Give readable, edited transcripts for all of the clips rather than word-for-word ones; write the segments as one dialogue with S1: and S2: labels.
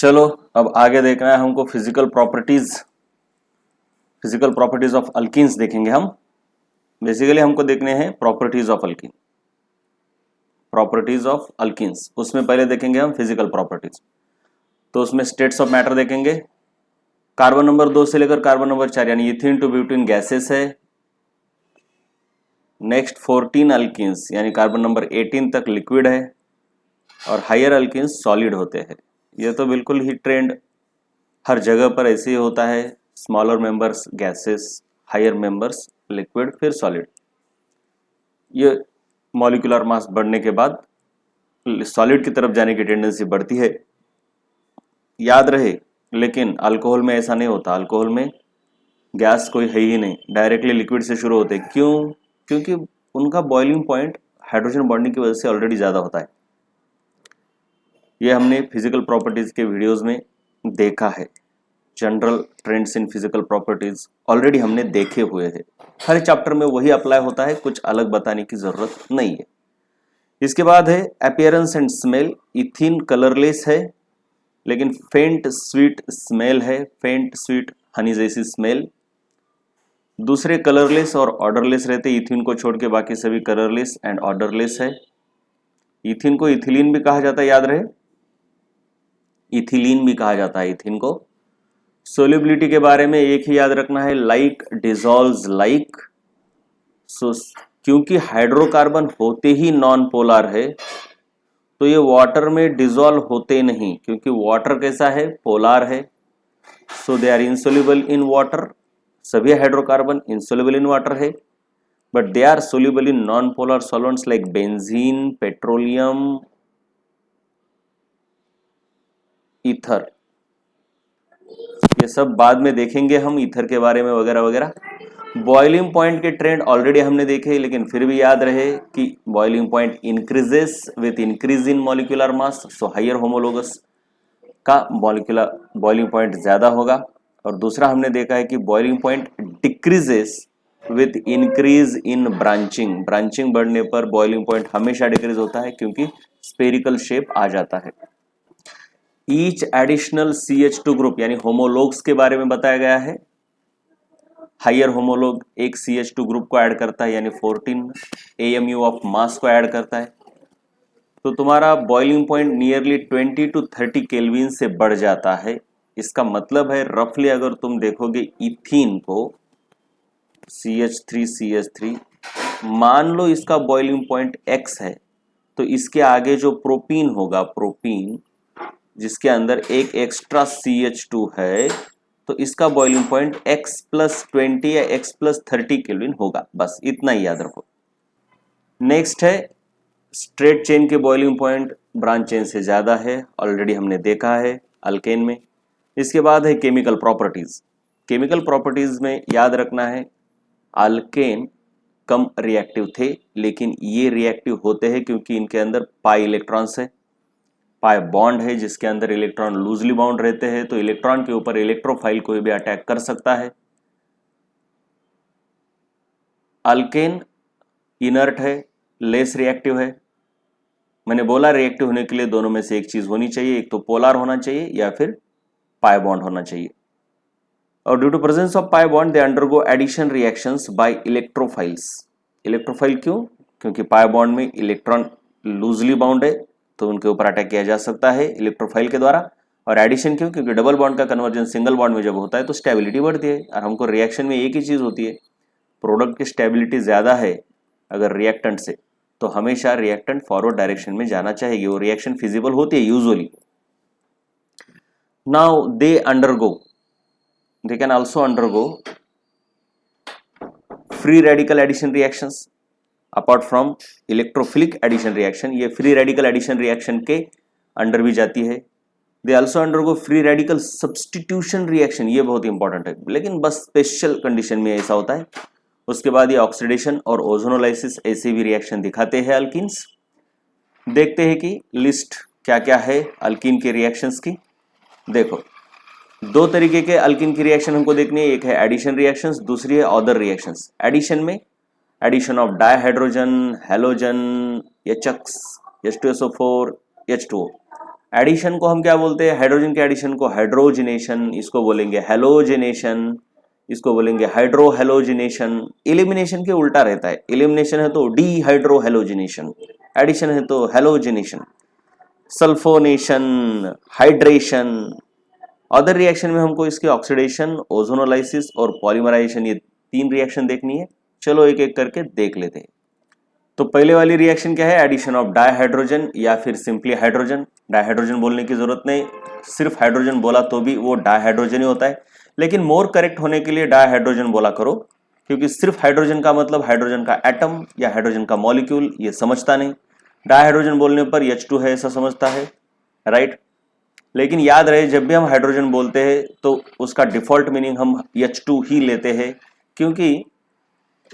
S1: चलो अब आगे देखना है हमको फिजिकल प्रॉपर्टीज ऑफ अल्कीन्स देखेंगे हम। बेसिकली हमको देखने हैं प्रॉपर्टीज ऑफ अल्कीन्स। उसमें पहले देखेंगे हम फिजिकल प्रॉपर्टीज। तो उसमें स्टेट्स ऑफ मैटर देखेंगे। कार्बन नंबर 2 से लेकर कार्बन नंबर 4 यानी इथीन टू ब्यूटेन गैसेस है। नेक्स्ट 14 अल्कीन्स यानी कार्बन नंबर 18 तक लिक्विड है और हायर अल्कीन्स सॉलिड होते हैं। ये तो बिल्कुल ही ट्रेंड हर जगह पर ऐसे ही होता है। Smaller members gases, higher members liquid, फिर सॉलिड। ये मॉलिक्यूलर मास बढ़ने के बाद सॉलिड की तरफ जाने की टेंडेंसी बढ़ती है, याद रहे। लेकिन अल्कोहल में ऐसा नहीं होता। अल्कोहल में गैस कोई है ही नहीं, डायरेक्टली लिक्विड से शुरू होते। क्यों? क्योंकि उनका बॉइलिंग पॉइंट हाइड्रोजन बॉन्डिंग की वजह से ऑलरेडी ज़्यादा होता है। ये हमने फिजिकल प्रॉपर्टीज के वीडियोस में देखा है। General trends in physical properties already हमने देखे हुए हैं। हर चैप्टर में वही अप्लाई होता है, कुछ अलग बताने की जरूरत नहीं है। इसके बाद है appearance and smell. Ethene colourless है लेकिन फेंट स्वीट स्मेल है, फेंट स्वीट हनी जैसी स्मेल। दूसरे कलरलेस और ऑर्डरलेस रहते, इथीन को छोड़ के बाकी सभी कलरलेस एंड ऑर्डरलेस है। इथीन को इथिलीन भी कहा जाता है, याद रहे, इथिलीन भी कहा जाता है इथीन को। सोल्युबिलिटी के बारे में एक ही याद रखना है, लाइक डिसॉल्व्स लाइक। सो क्योंकि हाइड्रोकार्बन होते ही नॉन पोलर है तो ये वाटर में डिसॉल्व होते नहीं, क्योंकि वाटर कैसा है, पोलर है। So they are insoluble in water. सभी हाइड्रोकार्बन इंसोल्यूबल इन वाटर है, but they are soluble in non polar solvents like benzene, petroleum, ether. ये सब बाद में देखेंगे हम ईथर के बारे में वगैरह वगैरह। बॉइलिंग पॉइंट के ट्रेंड ऑलरेडी हमने देखे, लेकिन फिर भी याद रहे कि boiling point increases with increase in molecular mass. So higher homologous का मॉलिक्यूलर बॉइलिंग पॉइंट ज्यादा होगा। और दूसरा हमने देखा है कि boiling point decreases with increase in branching. Branching बढ़ने पर बॉइलिंग पॉइंट हमेशा डिक्रीज होता है, क्योंकि स्पेरिकल शेप आ जाता है। ईच एडिशनल CH2 ग्रुप यानी होमोलोग्स के बारे में बताया गया है। हायर होमोलोग एक CH2 ग्रुप को ऐड करता है, यानी 14 AMU ऑफ मास को ऐड करता है। तो तुम्हारा boiling point nearly 20 to 30 kelvin से बढ़ जाता है। इसका मतलब है रफली अगर तुम देखोगे इथीन को CH3 मान लो इसका बॉइलिंग पॉइंट X है, तो इसके आगे जो प्रोपीन होगा, प्रोपीन जिसके अंदर एक एक्स्ट्रा CH2 है, तो इसका बॉइलिंग पॉइंट X+20 या X+30 केल्विन होगा। बस इतना ही याद रखो। नेक्स्ट है स्ट्रेट चेन के बॉइलिंग पॉइंट ब्रांच चेन से ज्यादा है, ऑलरेडी हमने देखा है अल्केन में। इसके बाद है केमिकल प्रॉपर्टीज। केमिकल प्रॉपर्टीज में याद रखना है अल्केन कम रिएक्टिव थे, लेकिन ये रिएक्टिव होते हैं क्योंकि इनके अंदर पाई इलेक्ट्रॉन्स है, पाई बॉन्ड है जिसके अंदर इलेक्ट्रॉन लूजली बाउंड रहते हैं, तो इलेक्ट्रॉन के ऊपर इलेक्ट्रोफाइल कोई भी अटैक कर सकता है। अल्केन इनर्ट है, लेस रिएक्टिव है। मैंने बोला रिएक्टिव होने के लिए दोनों में से एक चीज होनी चाहिए, एक तो पोलर होना चाहिए या फिर पाई बॉन्ड होना चाहिए। और due to presence of pi bond they undergo addition reactions by electrophiles. Electrophile क्यों? क्योंकि पाई बॉन्ड में इलेक्ट्रॉन लूजली बाउंड है, तो उनके ऊपर अटैक किया जा सकता है इलेक्ट्रोफाइल के द्वारा। और एडिशन क्यों? क्योंकि डबल बॉन्ड का कन्वर्जन सिंगल बॉन्ड में जब होता है तो स्टेबिलिटी बढ़ती है, और हमको रिएक्शन में एक ही चीज होती है, प्रोडक्ट की स्टेबिलिटी ज्यादा है अगर रिएक्टेंट से, तो हमेशा रिएक्टेंट फॉरवर्ड डायरेक्शन में जाना चाहिए। वो रिएक्शन फिजिबल होती है usually. Now they can also undergo free radical addition reactions apart from electrophilic addition reaction. ये फ्री रेडिकल एडिशन रिएक्शन के अंडर भी जाती है। They also undergo free radical substitution reaction, ये बहुत इंपॉर्टेंट है, लेकिन बस स्पेशल कंडीशन में ऐसा होता है। उसके बाद ये ऑक्सीडेशन और ओजोनोलाइसिस ऐसे भी रिएक्शन दिखाते हैं अल्कीन्स। देखते हैं कि लिस्ट क्या क्या है अल्कीन के रिएक्शंस की। देखो, दो तरीके के अल्कीन की रिएक्शन हमको देखनी है, एक है एडिशन रिएक्शंस, दूसरी है अदर रिएक्शंस। एडिशन में addition of dihydrogen, halogen, HX, H2SO4, H2O। Addition को हम क्या बोलते हैं, हाइड्रोजन के एडिशन को हाइड्रोजिनेशन, इसको बोलेंगे हेलोजिनेशन, इसको बोलेंगे हाइड्रो हेलोजिनेशन। एलिमिनेशन के उल्टा रहता है, एलिमिनेशन है तो डीहाइड्रो हेलोजिनेशन, एडिशन है तो halogenation. Sulphonation, hydration. Other reaction में हमको इसके ऑक्सीडेशन, ओजोनोलाइसिस और पॉलीमराइजेशन, ये 3 रिएक्शन देखनी है। चलो एक एक करके देख लेते हैं। तो पहले वाली रिएक्शन क्या है, एडिशन ऑफ डाइहाइड्रोजन या फिर सिंपली हाइड्रोजन। डाइहाइड्रोजन बोलने की जरूरत नहीं, सिर्फ हाइड्रोजन बोला तो भी वो डाइहाइड्रोजन ही होता है, लेकिन मोर करेक्ट होने के लिए डाइहाइड्रोजन बोला करो, क्योंकि सिर्फ हाइड्रोजन का मतलब हाइड्रोजन का एटम या हाइड्रोजन का मॉलिक्यूल ये समझता नहीं। डाइहाइड्रोजन बोलने पर H2 है ऐसा समझता है, राइट। लेकिन याद रहे जब भी हम हाइड्रोजन बोलते हैं तो उसका डिफॉल्ट मीनिंग हम H2 ही लेते हैं, क्योंकि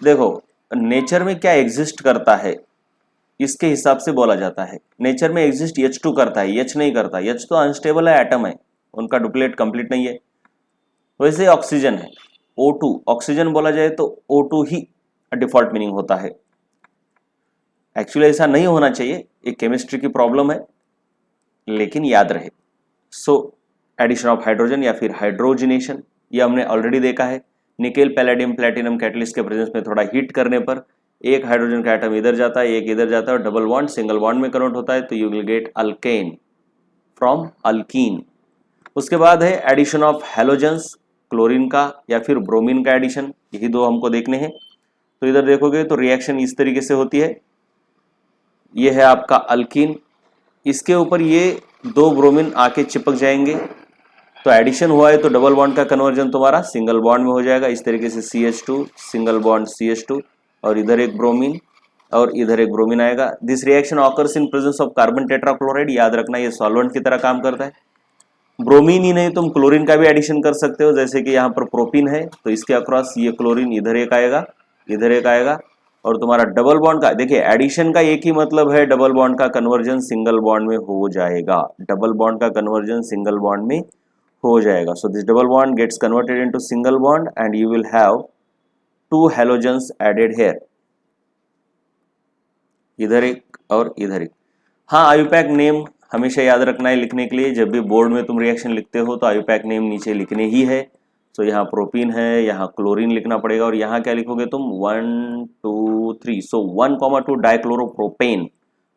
S1: देखो नेचर में क्या एग्जिस्ट करता है इसके हिसाब से बोला जाता है। नेचर में एग्जिस्ट H2 करता है, H नहीं करता। H तो अनस्टेबल है, एटम है, उनका डुप्लीकेट कंप्लीट नहीं है। वैसे ऑक्सीजन है, O2, ऑक्सीजन बोला जाए तो O2 ही डिफॉल्ट मीनिंग होता है। एक्चुअली ऐसा नहीं होना चाहिए, एक केमिस्ट्री की प्रॉब्लम है, लेकिन याद रहे। सो एडिशन ऑफ हाइड्रोजन या फिर हाइड्रोजिनेशन, ये हमने ऑलरेडी देखा है। निकेल, पैलेडियम, प्लेटिनम कैटलिस्ट के प्रेजेंस में थोड़ा हीट करने पर एक हाइड्रोजन का एटम इधर जाता है, एक इधर जाता है और डबल बॉन्ड सिंगल बॉन्ड में कन्वर्ट होता है, तो you will gate alkane from alkyne. उसके बाद है एडिशन ऑफ हैलोजेंस, क्लोरीन का या फिर ब्रोमीन का एडिशन, यही 2 हमको देखने हैं। तो इधर देखोगे तो रिएक्शन इस तरीके से होती है, ये है आपका अल्कीन, इसके ऊपर ये 2 ब्रोमीन आके चिपक जाएंगे, तो एडिशन हुआ है तो डबल बॉन्ड का कन्वर्जन तुम्हारा सिंगल बॉन्ड में हो जाएगा। इस तरीके से CH2 सिंगल बॉन्ड CH2 और इधर एक ब्रोमीन और इधर एक ब्रोमीन आएगा। This reaction occurs in presence of carbon tetrachloride. याद रखना ये सॉल्वेंट की तरह काम करता है। ब्रोमीन ही नहीं, तुम क्लोरीन का भी एडिशन कर सकते हो, जैसे कि यहाँ पर प्रोपीन है तो इसके अक्रॉस ये क्लोरीन इधर एक आएगा, इधर एक आएगा, और तुम्हारा डबल बॉन्ड का, देखिए एडिशन का एक ही मतलब है, डबल बॉन्ड का कन्वर्जन सिंगल बॉन्ड में हो जाएगा। डबल बॉन्ड का कन्वर्जन सिंगल बॉन्ड में हो जाएगा। So this double bond gets converted into single bond and you will have 2 halogens added here, इधर एक और इधर एक। हाँ, आयुपैक नेम हमेशा याद रखना है लिखने के लिए। जब भी बोर्ड में तुम रिएक्शन लिखते हो तो आयुपैक नेम नीचे लिखने ही है। तो यहाँ प्रोपीन है, यहाँ क्लोरीन लिखना पड़ेगा, और यहाँ क्या लिखोगे तुम 1 2 3। सो 1,2 डाइक्लोरोप्रोपेन,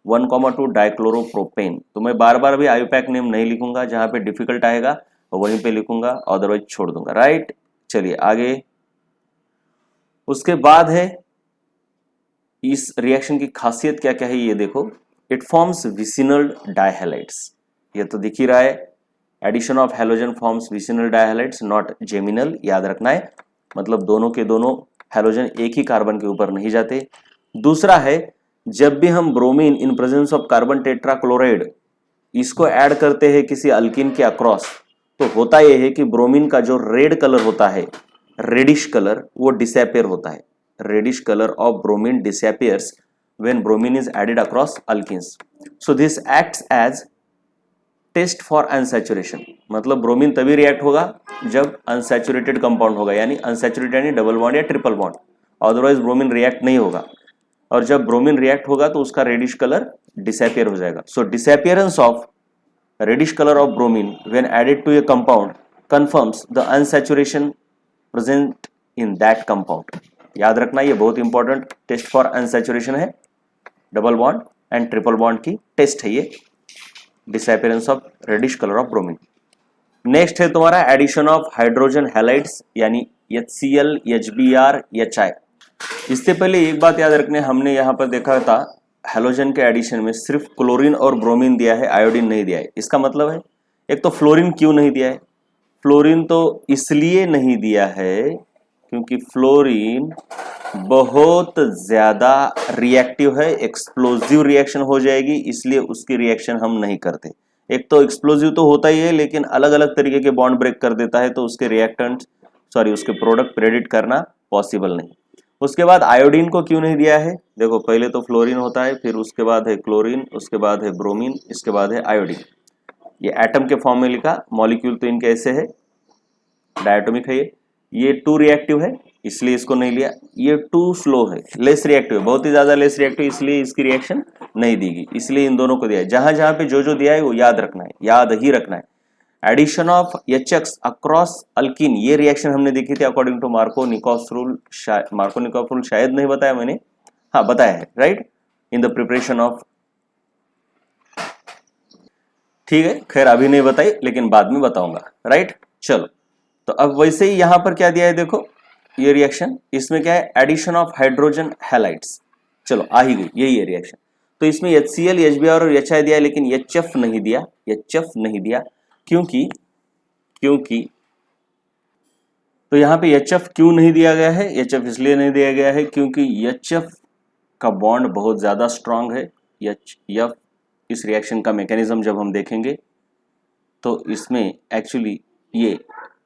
S1: 1,2 डाइक्लोरोप्रोपेन। तो मैं बार बार भी आयुपैक नेम नहीं लिखूंगा, जहाँ पे डिफिकल्ट आएगा वहीं पे लिखूंगा, अदरवाइज छोड़ दूंगा, राइट। चलिए आगे। उसके बाद है इस रिएक्शन की खासियत क्या क्या है ये देखो। इट फॉर्म्स विसिनल डाइहैलाइड्स, ये तो दिख ही रहा है। Addition of halogen forms vicinal dihalides, not geminal, याद रखना है। मतलब दोनों के दोनों हैलोजन एक ही कार्बन के ऊपर नहीं जाते। दूसरा है जब भी हम bromine in presence of carbon tetrachloride इसको ऐड करते हैं किसी अल्कीन के अक्रॉस, तो होता यह है कि ब्रोमीन का जो रेड कलर होता है, रेडिश कलर, वो डिसअपियर होता है। Reddish colour of bromine disappears when bromine is added across alkenes. So this acts as test for unsaturation. मतलब ब्रोमीन तभी रिएक्ट होगा जब अनसैचुरेटेड कंपाउंड होगा, यानी अनसैचुरेटेड यानी डबल बॉन्ड या triple bond, otherwise bromine react नहीं होगा। और जब ब्रोमीन रिएक्ट होगा तो उसका रेडिश कलर डिसअपियर हो जाएगा। So disappearance of reddish colour of bromine when added to a compound confirms the unsaturation present in that compound. याद रखना ये बहुत इंपॉर्टेंट टेस्ट फॉर अनसैचुरेशन है, double bond and triple bond की test है ये, disappearance of reddish colour of bromine. Next है तुम्हारा एडिशन ऑफ हाइड्रोजन हैलाइड्स, यानी HCl, HBr, HI। इससे पहले एक बात याद रखने, हमने यहाँ पर देखा था हैलोजन के एडिशन में सिर्फ क्लोरीन और ब्रोमीन दिया है, आयोडीन नहीं दिया है। इसका मतलब है, एक तो फ्लोरीन क्यों नहीं दिया है? फ्लोरीन तो इसलिए नहीं दिया है क्योंकि फ्लोरीन बहुत ज्यादा रिएक्टिव है, एक्सप्लोजिव रिएक्शन हो जाएगी, इसलिए उसकी रिएक्शन हम नहीं करते। एक तो एक्सप्लोजिव तो होता ही है, लेकिन अलग अलग तरीके के बॉन्ड ब्रेक कर देता है, तो उसके रिएक्टेंट उसके प्रोडक्ट प्रेडिक्ट करना पॉसिबल नहीं। उसके बाद आयोडीन को क्यों नहीं दिया है? देखो पहले तो फ्लोरीन होता है, फिर उसके बाद है क्लोरीन, उसके बाद है ब्रोमीन, इसके बाद है आयोडीन। ये एटम के फॉर्म में लिखा, मॉलिक्यूल तो इनके ऐसे है, डायटोमिक है ये। ये टू रिएक्टिव है इसलिए इसको नहीं लिया, ये टू स्लो है, लेस रिएक्टिव है, बहुत ही ज्यादा लेस रिएक्टिव, इसलिए इसकी रिएक्शन नहीं देगी, इसलिए इन दोनों को दिया है। जहां जहां पे जो दिया है वो याद रखना है, याद ही रखना है। Addition of HX across alkene, ये रिएक्शन हमने देखी थी according to Markovnikov rule. Markovnikov rule शायद नहीं बताया मैंने, हाँ बताया है, right, in the preparation of, ठीक है, खैर अभी नहीं बताई लेकिन बाद में बताऊंगा, राइट। चलो, तो अब वैसे ही यहां पर क्या दिया है देखो, ये रिएक्शन, इसमें क्या है, एडिशन ऑफ हाइड्रोजन हैलाइड्स, चलो आ ही गई, यही है रिएक्शन। तो इसमें HCl, HBr और HI दिया है लेकिन HF नहीं दिया, HF नहीं दिया, क्योंकि तो यहाँ पे HF क्यों नहीं दिया गया है, HF इसलिए नहीं दिया गया है क्योंकि HF का बॉन्ड बहुत ज्यादा स्ट्रांग है। HF इस रिएक्शन का मैकेनिज्म जब हम देखेंगे तो इसमें एक्चुअली ये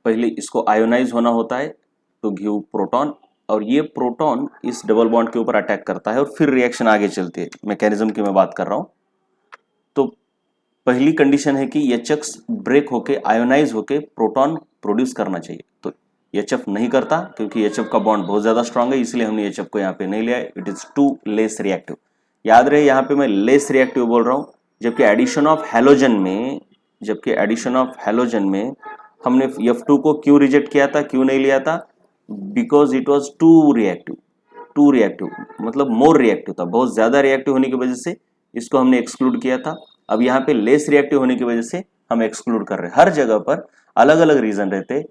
S1: पहले इसको आयोनाइज होना होता है तो गिव प्रोटॉन, और ये प्रोटॉन इस डबल बॉन्ड के ऊपर अटैक करता है और फिर रिएक्शन आगे चलती है, मैकेनिज्म की मैं बात कर रहा हूं। तो पहली कंडीशन है कि HX ब्रेक होके आयोनाइज होके प्रोटॉन प्रोड्यूस करना चाहिए, तो HF नहीं करता क्योंकि HF का बॉन्ड बहुत ज्यादा स्ट्रांग है, इसलिए हमने HF को यहाँ पे नहीं लिया है, it is too less reactive. याद रहे यहाँ पे मैं लेस रिएक्टिव बोल रहा हूँ, जबकि एडिशन ऑफ हैलोजन में हमने F2 को क्यों रिजेक्ट किया था, क्यों नहीं लिया था, because it was too reactive मतलब मोर रिएक्टिव था, बहुत ज्यादा रिएक्टिव होने की वजह से इसको हमने एक्सक्लूड किया था। अब यहाँ पे लेस रिएक्टिव होने की वजह से हम एक्सक्लूड कर रहे हैं। हर जगह पर अलग अलग रीजन रहते,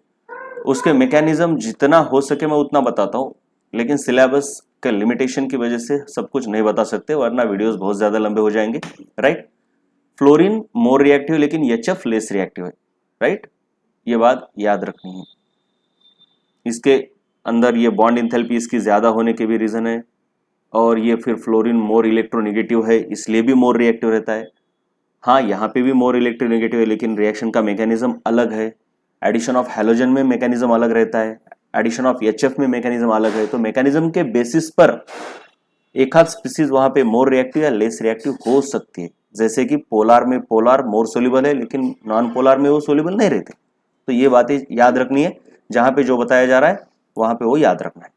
S1: उसके मैकेनिज्म जितना हो सके मैं उतना बताता हूँ, लेकिन सिलेबस के लिमिटेशन की वजह से सब कुछ नहीं बता सकते, वरना वीडियोस बहुत ज्यादा लंबे हो जाएंगे, राइट। फ्लोरीन मोर रिएक्टिव लेकिन HF लेस रिएक्टिव है, राइट, ये बात याद रखनी है। इसके अंदर ये बॉन्ड इंथैल्पी इसकी ज्यादा होने के भी रीजन है, और ये फिर फ्लोरीन मोर इलेक्ट्रोनेगेटिव है इसलिए भी मोर रिएक्टिव रहता है। हाँ, यहाँ पे भी मोर इलेक्ट्रोनेगेटिव है लेकिन रिएक्शन का मैकेनिज्म अलग है। एडिशन ऑफ हैलोजन में मैकेनिज्म अलग रहता है, एडिशन ऑफ HF में मैकेनिज्म अलग है, तो मैकेनिज्म के बेसिस पर एक आध स्पीसीज वहां पे मोर रिएक्टिव या लेस रिएक्टिव हो सकती है। जैसे कि पोलार में पोलार मोर सोल्यूबल है लेकिन नॉन पोलार में वो सोल्यूबल नहीं रहते, तो ये बातें याद रखनी है, जहां पे जो बताया जा रहा है वहां पे वो याद रखना है।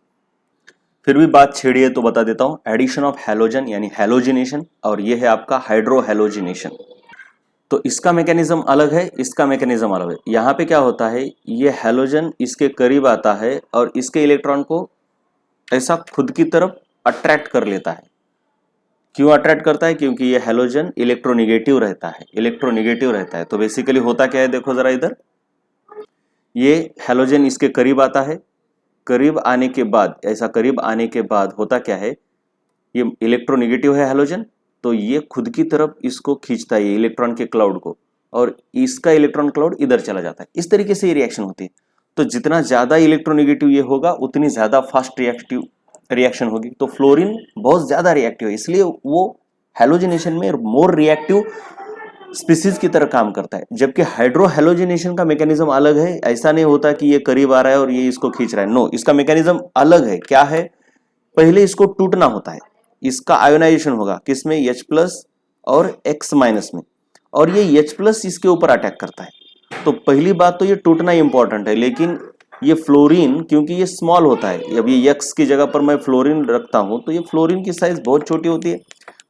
S1: फिर भी बात छेड़ी है तो बता देता हूं, एडिशन ऑफ हैलोजन यानी हैलोजिनेशन, और ये है आपका हाइड्रोहैलोजिनेशन। तो इसका मैकेनिज्म अलग है, इसका मैकेनिज्म अलग है। यहाँ पे क्या होता है, ये हैलोजन इसके करीब आता है और इसके इलेक्ट्रॉन को ऐसा खुद की तरफ अट्रैक्ट कर लेता है। क्यों अट्रैक्ट करता है, क्योंकि ये हैलोजन इलेक्ट्रोनेगेटिव रहता है। तो बेसिकली होता क्या है, देखो जरा इधर, ये हैलोजन इसके करीब आता है, करीब आने के बाद होता क्या है, ये इलेक्ट्रोनेगेटिव है हैलोजन, तो ये खुद की तरफ इसको खींचता है इलेक्ट्रॉन के क्लाउड को, और इसका इलेक्ट्रॉन क्लाउड इधर चला जाता है। इस तरीके से ये रिएक्शन होती है। तो जितना ज्यादा इलेक्ट्रोनेगेटिव ये होगा उतनी ज्यादा फास्ट रिएक्शन होगी। तो फ्लोरीन बहुत ज्यादा रिएक्टिव है, इसलिए वो हैलोजिनेशन में मोर रिएक्टिव स्पीसीज की तरह काम करता है, जबकि हाइड्रोहैलोजिनेशन का मैकेनिज्म अलग है। ऐसा नहीं होता कि ये करीब आ रहा है और ये इसको खींच रहा है, नो, इसका मैकेनिज्म अलग है। क्या है, पहले इसको टूटना होता है, इसका आयोनाइजेशन होगा किसमें, H+ और X- में, और ये H+ इसके ऊपर अटैक करता है। तो पहली बात तो ये टूटना इंपॉर्टेंट है, लेकिन ये फ्लोरीन क्योंकि ये स्मॉल होता है, अब ये X की जगह पर मैं फ्लोरीन रखता हूं तो ये फ्लोरीन की साइज बहुत छोटी होती है,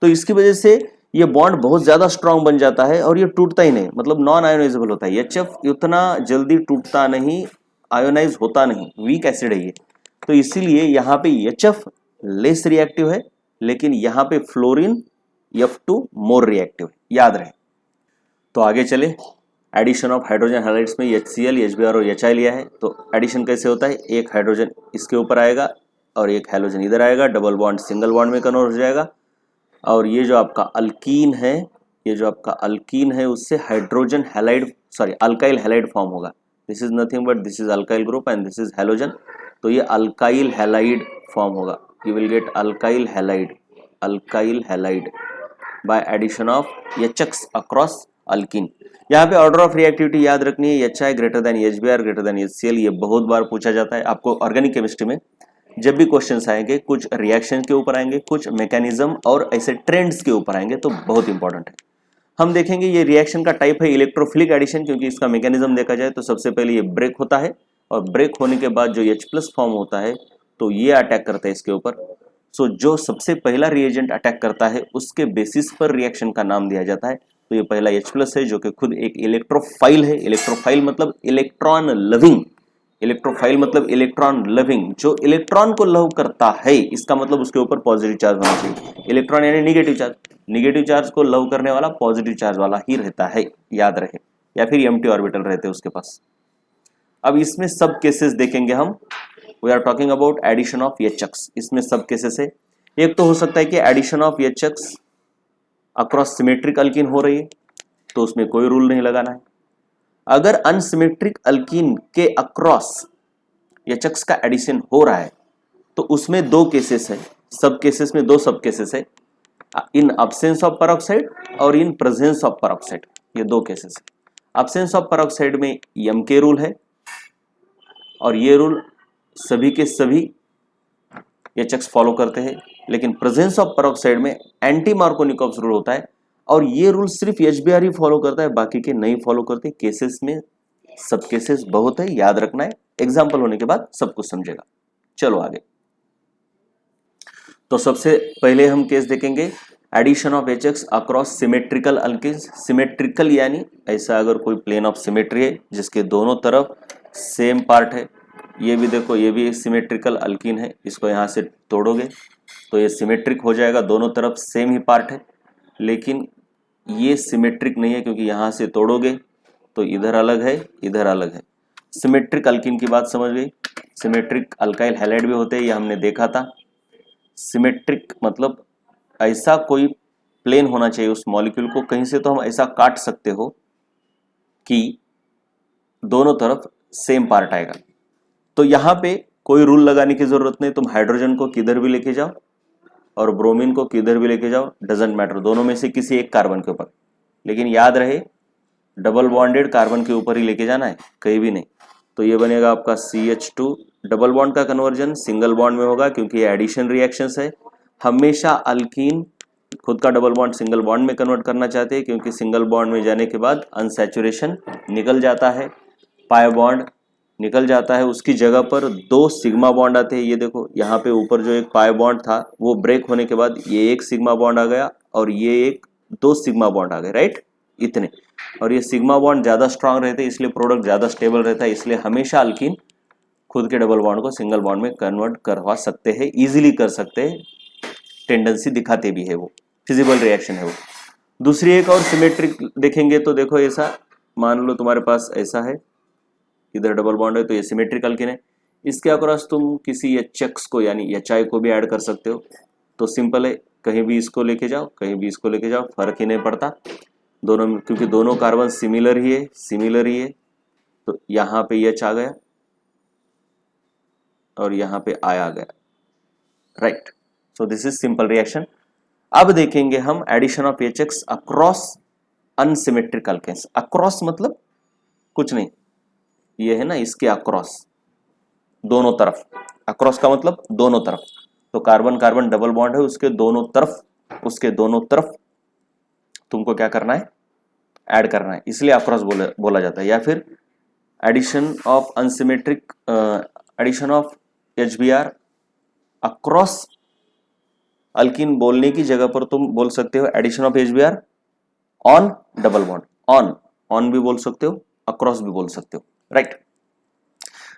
S1: तो इसकी वजह से ये बॉन्ड बहुत ज्यादा स्ट्रांग बन जाता है और ये टूटता ही नहीं, मतलब नॉन आयोनाइजेबल होता है। HF उतना जल्दी टूटता नहीं, आयोनाइज होता नहीं, वीक एसिड है ये, तो इसीलिए यहाँ पे HF लेस रिएक्टिव है, लेकिन यहाँ पे फ्लोरीन F2 मोर रिएक्टिव है, याद रहे। तो आगे चले, एडिशन ऑफ हाइड्रोजन हैलाइड्स में HCl, HBr और HI लिया है। तो एडिशन कैसे होता है, एक हाइड्रोजन इसके ऊपर आएगा और एक हाइड्रोजन इधर आएगा, डबल बॉन्ड सिंगल बॉन्ड में कन्वर्ट हो जाएगा, और ये जो आपका अल्कीन है, उससे hydrogen halide alkyl halide form होगा। This is nothing but this is alkyl group and this is halogen, तो ये अल्काइल हैलाइड फॉर्म होगा। You will get alkyl halide by addition of HX across alkene. यहाँ पे order of reactivity याद रखनी है, HI greater than HBr greater than HCl, ये बहुत बार पूछा जाता है आपको ऑर्गेनिक केमिस्ट्री में। जब भी क्वेश्चंस आएंगे कुछ रिएक्शन के ऊपर आएंगे, कुछ मैकेनिज्म और ऐसे ट्रेंड्स के ऊपर आएंगे, तो बहुत इंपॉर्टेंट है। हम देखेंगे ये रिएक्शन का टाइप है इलेक्ट्रोफिलिक एडिशन, क्योंकि इसका मैकेनिज्म देखा जाए तो सबसे पहले ये ब्रेक होता है और ब्रेक होने के बाद जो H+ फॉर्म होता है तो ये अटैक करता है इसके ऊपर। सो जो सबसे पहला रिएजेंट अटैक करता है उसके बेसिस पर रिएक्शन का नाम दिया जाता है। तो ये पहला H+ है जो कि खुद एक इलेक्ट्रोफाइल है। इलेक्ट्रोफाइल मतलब इलेक्ट्रॉन लविंग, इलेक्ट्रोफाइल मतलब इलेक्ट्रॉन लविंग, जो इलेक्ट्रॉन को लव करता है, इसका मतलब उसके ऊपर पॉजिटिव चार्ज होना चाहिए। इलेक्ट्रॉन यानी निगेटिव चार्ज, निगेटिव चार्ज को लव करने वाला पॉजिटिव चार्ज वाला ही रहता है, याद रहे, या फिर एम्प्टी ऑर्बिटल रहते हैं उसके पास। अब इसमें सब केसेस देखेंगे हम। We are talking about addition of HX। इसमें सब केसेस है। एक तो हो सकता है कि addition of HX across symmetric alkene हो रही है, तो उसमें कोई रूल नहीं लगाना है। अगर अनसिमेट्रिक अल्कीन के अक्रॉस HX का एडिशन हो रहा है तो उसमें दो केसेस है। सब केसेस में दो सब केसेस है, इन अब्सेंस ऑफ पेरोक्साइड और इन प्रेजेंस ऑफ पेरोक्साइड, ये दो केसेस है। अब्सेंस ऑफ पेरोक्साइड में यम के रूल है और ये रूल सभी के सभी HX फॉलो करते हैं, लेकिन प्रेजेंस ऑफ पेरोक्साइड में एंटी मार्कोनिकोव्स रूल होता है और ये रूल सिर्फ HBr ही फॉलो करता है, बाकी के नहीं फॉलो करते। केसेस में सब केसेस बहुत है, याद रखना है, एग्जाम्पल होने के बाद सब कुछ समझेगा। चलो आगे। तो सबसे पहले हम केस देखेंगे addition of HX across symmetrical alkenes. Symmetrical यानी ऐसा अगर कोई प्लेन ऑफ सिमेट्री है जिसके दोनों तरफ सेम पार्ट है, ये भी देखो, ये भी एक सिमेट्रिकल अल्कीन है, इसको यहाँ से तोड़ोगे तो ये सिमेट्रिक हो जाएगा, दोनों तरफ सेम ही पार्ट है। लेकिन ये सिमेट्रिक नहीं है क्योंकि यहाँ से तोड़ोगे तो इधर अलग है, इधर अलग है। सिमेट्रिक अल्कीन की बात समझ गई। सिमेट्रिक अल्काइल हैलाइड भी होते हैं, ये हमने देखा था। सिमेट्रिक मतलब ऐसा कोई प्लेन होना चाहिए उस मॉलिक्यूल को, कहीं से तो हम ऐसा काट सकते हो कि दोनों तरफ सेम पार्ट आएगा। तो यहाँ पे कोई रूल लगाने की जरूरत नहीं, तुम हाइड्रोजन को किधर भी लेके जाओ और ब्रोमीन को किधर भी लेके जाओ, डजेंट मैटर, दोनों में से किसी एक कार्बन के ऊपर। लेकिन याद रहे डबल बॉन्डेड कार्बन के ऊपर ही लेके जाना है, कहीं भी नहीं। तो ये बनेगा आपका CH2। डबल बॉन्ड का कन्वर्जन सिंगल बॉन्ड में होगा क्योंकि ये एडिशन रिएक्शंस है। हमेशा अल्कीन खुद का डबल बॉन्ड सिंगल बॉन्ड में कन्वर्ट करना चाहते हैं क्योंकि सिंगल बॉन्ड में जाने के बाद अनसैचुरेशन निकल जाता है, पाई बॉन्ड निकल जाता है, उसकी जगह पर दो सिग्मा बॉन्ड आते हैं। ये देखो यहाँ पे ऊपर जो एक पाई बॉन्ड था वो ब्रेक होने के बाद ये एक सिग्मा बॉन्ड आ गया और ये एक दो सिग्मा बॉन्ड आ गए, राइट, इतने। और ये सिग्मा बॉन्ड ज्यादा स्ट्रांग रहते हैं इसलिए प्रोडक्ट ज्यादा स्टेबल रहता है, इसलिए हमेशा अल्कीन खुद के डबल बॉन्ड को सिंगल बॉन्ड में कन्वर्ट करवा सकते हैं, इजीली कर सकते हैं, टेंडेंसी दिखाते भी है, वो फिजिबल रिएक्शन है वो। दूसरी एक और सिमेट्रिक देखेंगे तो देखो, ऐसा मान लो तुम्हारे पास ऐसा है, इधर डबल बॉन्ड है तो ये सिमेट्रिक अल्कीन है। इसके अक्रॉस तुम किसी HX को यानी HI को भी ऐड कर सकते हो। तो सिंपल है, कहीं भी इसको लेके जाओ, कहीं भी इसको लेके जाओ, फर्क ही नहीं पड़ता दोनों में, क्योंकि दोनों कार्बन सिमिलर ही है, सिमिलर ही है। तो यहाँ पे H आ गया और यहाँ पे I आ गया, right. So this is simple reaction. अब देखेंगे हम addition of HX across unsymmetric alkenes. Across मतलब कुछ नहीं, ये है ना इसके अक्रॉस, दोनों तरफ। अक्रॉस का मतलब दोनों तरफ, तो कार्बन कार्बन डबल बॉन्ड है उसके दोनों तरफ, उसके दोनों तरफ तुमको क्या करना है, ऐड करना है, इसलिए अक्रॉस बोला जाता है। या फिर addition of unsymmetric, addition of HBr across alkene बोलने की जगह पर तुम बोल सकते हो addition of HBr on double bond. On भी बोल सकते हो, अक्रॉस भी बोल सकते हो, राइट।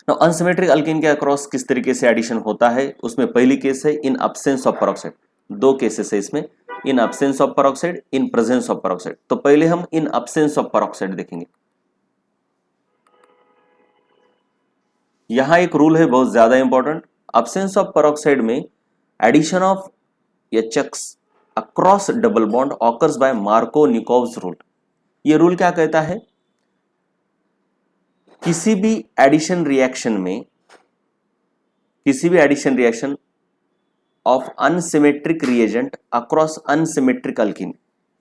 S1: नाउ अनसिमेट्रिक अल्कीन के अक्रॉस किस तरीके से एडिशन होता है, उसमें पहली केस है इन अब्सेंस ऑफ पेरोक्साइड। दो केसेस है इसमें, इन absence of peroxide, in presence of peroxide. तो पहले हम इन अब्सेंस ऑफ पेरोक्साइड देखेंगे। यहां एक रूल है बहुत ज्यादा इंपॉर्टेंट। अब्सेंस ऑफ पेरोक्साइड में addition of HX across double bond occurs by Markovnikov's rule. ये रूल क्या कहता है, किसी भी एडिशन रिएक्शन में, किसी भी addition reaction of unsymmetric reagent across unsymmetric alkene,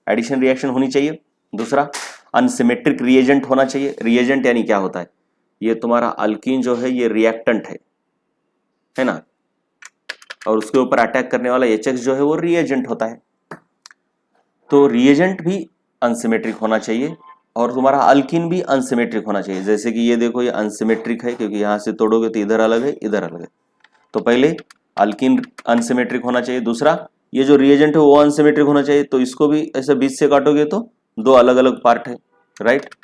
S1: addition reaction होनी चाहिए। दूसरा, अनसिमेट्रिक रिएजेंट होना चाहिए। रिएजेंट यानी क्या होता है, ये तुम्हारा अल्कीन जो है ये रिएक्टेंट है ना, और उसके ऊपर अटैक करने वाला HX जो है वो रिएजेंट होता है। तो रिएजेंट भी अनसिमेट्रिक होना चाहिए और तुम्हारा अल्किन भी अनसिमेट्रिक होना चाहिए। जैसे कि ये देखो, ये अनसिमेट्रिक है क्योंकि यहां से तोड़ोगे तो इधर अलग है, इधर अलग है। तो पहले अल्किन अनसिमेट्रिक होना चाहिए, दूसरा ये जो रिएजेंट है वो अनसिमेट्रिक होना चाहिए। तो इसको भी ऐसे बीच से काटोगे तो दो अलग अलग पार्ट है, राइट।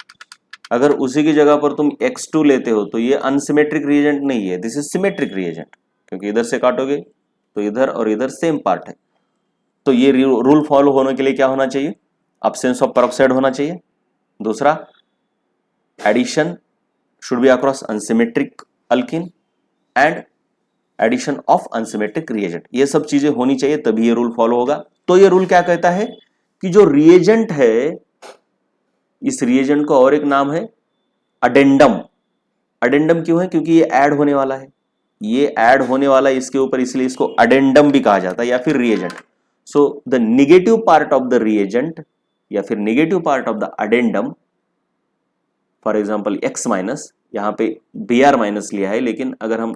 S1: अगर उसी की जगह पर तुम X2 लेते हो तो ये अनसिमेट्रिक रिएजेंट नहीं है, दिस इज सिमेट्रिक रिएजेंट, क्योंकि इधर से काटोगे तो इधर और इधर सेम पार्ट है। तो ये रूल फॉलो होने के लिए क्या होना चाहिए, अब्सेंस ऑफ पेरोक्साइड होना चाहिए। दूसरा, addition should be across unsymmetric alkene and addition of unsymmetric reagent, ये सब चीजें होनी चाहिए तभी ये रूल फॉलो होगा। तो ये रूल क्या कहता है कि जो रिएजेंट है, इस रिएजेंट का और एक नाम है अडेंडम। अडेंडम क्यों है, क्योंकि ये ऐड होने वाला है, ये ऐड होने वाला है इसके ऊपर, इसलिए इसको अडेंडम भी कहा जाता है या फिर reagent. So the negative part of the reagent या फिर negative part of the addendum, for example X minus, यहां पे Br माइनस लिया है, लेकिन अगर हम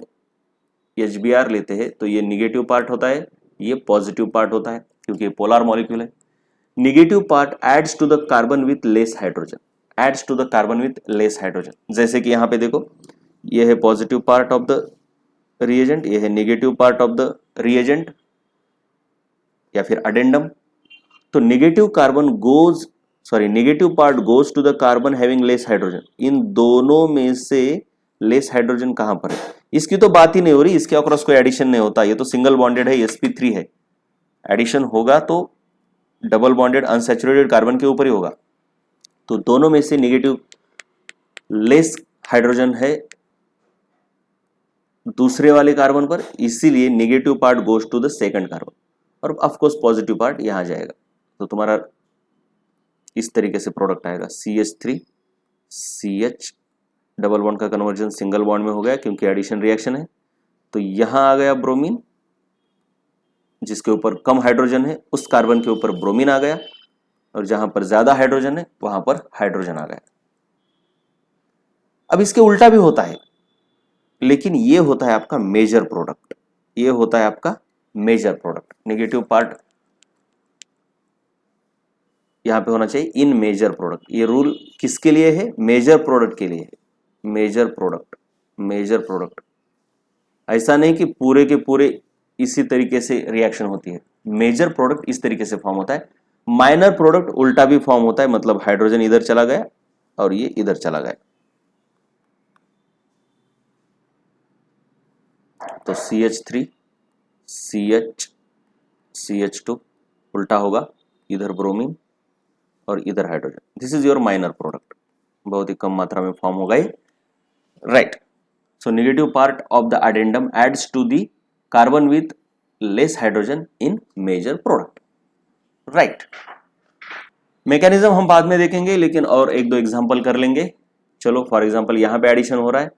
S1: HBr लेते हैं तो ये निगेटिव पार्ट होता है, ये पॉजिटिव पार्ट होता है, क्योंकि ये पोलर मॉलिक्यूल है। Negative part adds to the carbon with less hydrogen, adds to the carbon with less hydrogen. जैसे कि यहां पे देखो, ये है positive part of the reagent, ये है negative part of the reagent या फिर अडेंडम। तो negative part goes to the carbon having less hydrogen. इन दोनों में से लेस हाइड्रोजन कहां पर है, इसकी तो बात ही नहीं हो रही, इसके अक्रॉस कोई एडिशन नहीं होता, ये तो सिंगल बॉन्डेड है, sp3 है। एडिशन होगा तो डबल बॉन्डेड अनसैचुरेटेड कार्बन के ऊपर ही होगा। तो दोनों में से नेगेटिव लेस हाइड्रोजन है दूसरे वाले कार्बन पर, इसीलिए negative part goes to the second carbon, और ऑफ कोर्स पॉजिटिव पार्ट यहां जाएगा। तो तुम्हारा इस तरीके से प्रोडक्ट आएगा CH3 CH, डबल बॉन्ड का कन्वर्जन सिंगल बॉन्ड में हो गया क्योंकि एडिशन रिएक्शन है। तो यहां आ गया ब्रोमीन, जिसके ऊपर कम हाइड्रोजन है उस कार्बन के ऊपर ब्रोमीन आ गया, और जहां पर ज्यादा हाइड्रोजन है वहां पर हाइड्रोजन आ गया। अब इसके उल्टा भी होता है, लेकिन ये होता है आपका मेजर प्रोडक्ट, ये होता है आपका मेजर प्रोडक्ट। नेगेटिव पार्ट यहां पे होना चाहिए इन मेजर प्रोडक्ट। ये रूल किसके लिए है, मेजर प्रोडक्ट के लिए है। मेजर प्रोडक्ट, मेजर प्रोडक्ट, ऐसा नहीं कि पूरे के पूरे इसी तरीके से रिएक्शन होती है। मेजर प्रोडक्ट इस तरीके से फॉर्म होता है, माइनर प्रोडक्ट उल्टा भी फॉर्म होता है, मतलब हाइड्रोजन इधर चला गया और ये इधर चला गया। तो CH3 CH CH2 उल्टा होगा, इधर ब्रोमीन और इधर hydrogen, this is your minor product, बहुत ही कम मात्रा में फॉर्म होगा ये, right. So negative part of the addendum adds to the carbon with less hydrogen in major product, right. Mechanism हम बाद में देखेंगे, लेकिन और एक दो एग्जांपल कर लेंगे। चलो फॉर एग्जांपल यहां पे एडिशन हो रहा है,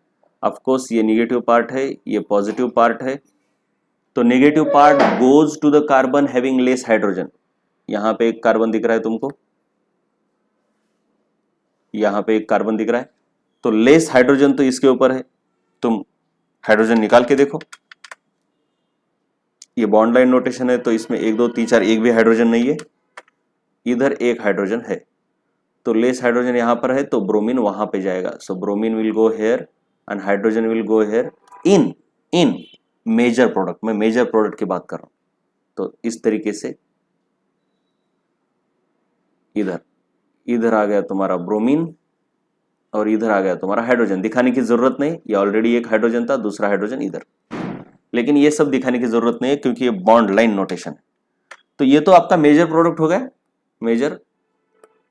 S1: ऑफ कोर्स ये नेगेटिव पार्ट है, ये पॉजिटिव पार्ट है। तो negative part goes to the carbon having less hydrogen. यहां पे एक कार्बन दिख रहा है तुमको, यहां पे एक कार्बन दिख रहा है, तो लेस हाइड्रोजन तो इसके ऊपर है, तुम हाइड्रोजन निकाल के देखो। ये बॉन्ड लाइन नोटेशन है, तो इसमें 1 2 3 4 एक भी हाइड्रोजन नहीं है, इधर एक हाइड्रोजन है, तो लेस हाइड्रोजन यहां पर है, तो ब्रोमीन वहां पे जाएगा। So bromine will go here and hydrogen will go here in major product. मैं मेजर प्रोडक्ट की बात कर रहा हूं। तो इस तरीके से इधर आ गया तुम्हारा ब्रोमीन और इधर आ गया तुम्हारा हाइड्रोजन। दिखाने की जरूरत नहीं, ये ऑलरेडी एक हाइड्रोजन था, दूसरा हाइड्रोजन इधर, लेकिन ये सब दिखाने की जरूरत नहीं है क्योंकि ये बॉन्ड लाइन नोटेशन है। तो ये तो आपका मेजर प्रोडक्ट हो गया। मेजर,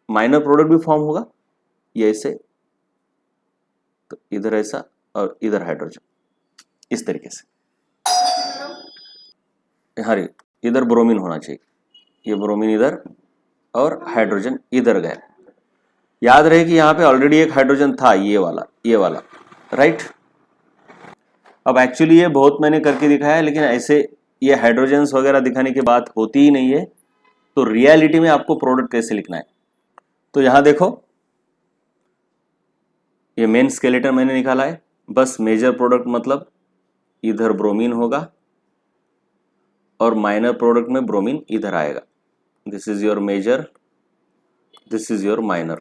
S1: माइनर प्रोडक्ट भी फॉर्म होगा ये ऐसे, तो इधर ऐसा और इधर हाइड्रोजन, इस तरीके से। हरी इधर ब्रोमीन होना चाहिए, ये ब्रोमीन इधर और हाइड्रोजन इधर गया। याद रहे कि यहां पे ऑलरेडी एक हाइड्रोजन था, ये वाला, राइट। अब एक्चुअली ये बहुत मैंने करके दिखाया है, लेकिन ऐसे ये हाइड्रोजन्स वगैरह दिखाने की बात होती ही नहीं है। तो रियलिटी में आपको प्रोडक्ट कैसे लिखना है, तो यहां देखो, ये मेन स्केलेटन मैंने निकाला है। बस मेजर प्रोडक्ट मतलब इधर ब्रोमीन होगा और माइनर प्रोडक्ट में ब्रोमीन इधर आएगा। This is your major, this is your minor,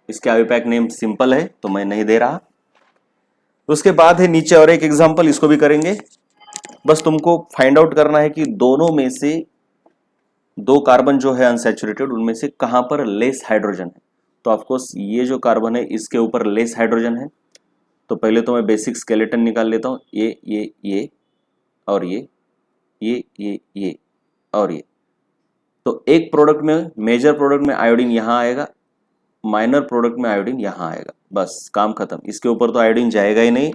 S1: इसके आईयूपैक नेम सिंपल है तो मैं नहीं दे रहा। उसके बाद है नीचे और एक एग्जांपल, इसको भी करेंगे। बस तुमको फाइंड आउट करना है कि दोनों में से दो कार्बन जो है अनसैचुरेटेड, उनमें से कहां पर लेस हाइड्रोजन है। तो ऑफकोर्स ये जो कार्बन है इसके ऊपर लेस हाइड्रोजन है। तो पहले तो मैं बेसिक स्केलेटन निकाल लेता हूं, ये और ये और ये। तो एक प्रोडक्ट में, मेजर प्रोडक्ट में आयोडीन यहां आएगा, माइनर प्रोडक्ट में आयोडीन यहां आएगा, बस काम खत्म। इसके ऊपर तो आयोडीन जाएगा ही नहीं,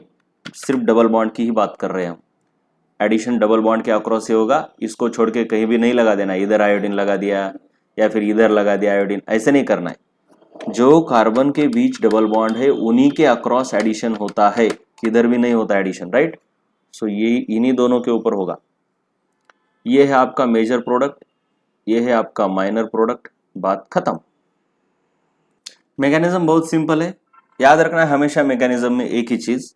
S1: सिर्फ डबल बॉन्ड की ही बात कर रहे हैं हम। एडिशन डबल बॉन्ड के अक्रॉस से होगा, इसको छोड़ के कहीं भी नहीं लगा देना, इधर आयोडीन लगा दिया या फिर इधर लगा दिया आयोडीन, ऐसे नहीं करना है। जो कार्बन के बीच डबल बॉन्ड है उन्हीं के अक्रॉस एडिशन होता है, किधर भी नहीं होता एडिशन, राइट। सो ये इन्हीं दोनों के ऊपर होगा। ये है आपका मेजर प्रोडक्ट, ये है आपका माइनर प्रोडक्ट, बात खत्म। मैकेनिज्म बहुत सिंपल है, याद रखना है हमेशा मैकेनिज्म में एक ही चीज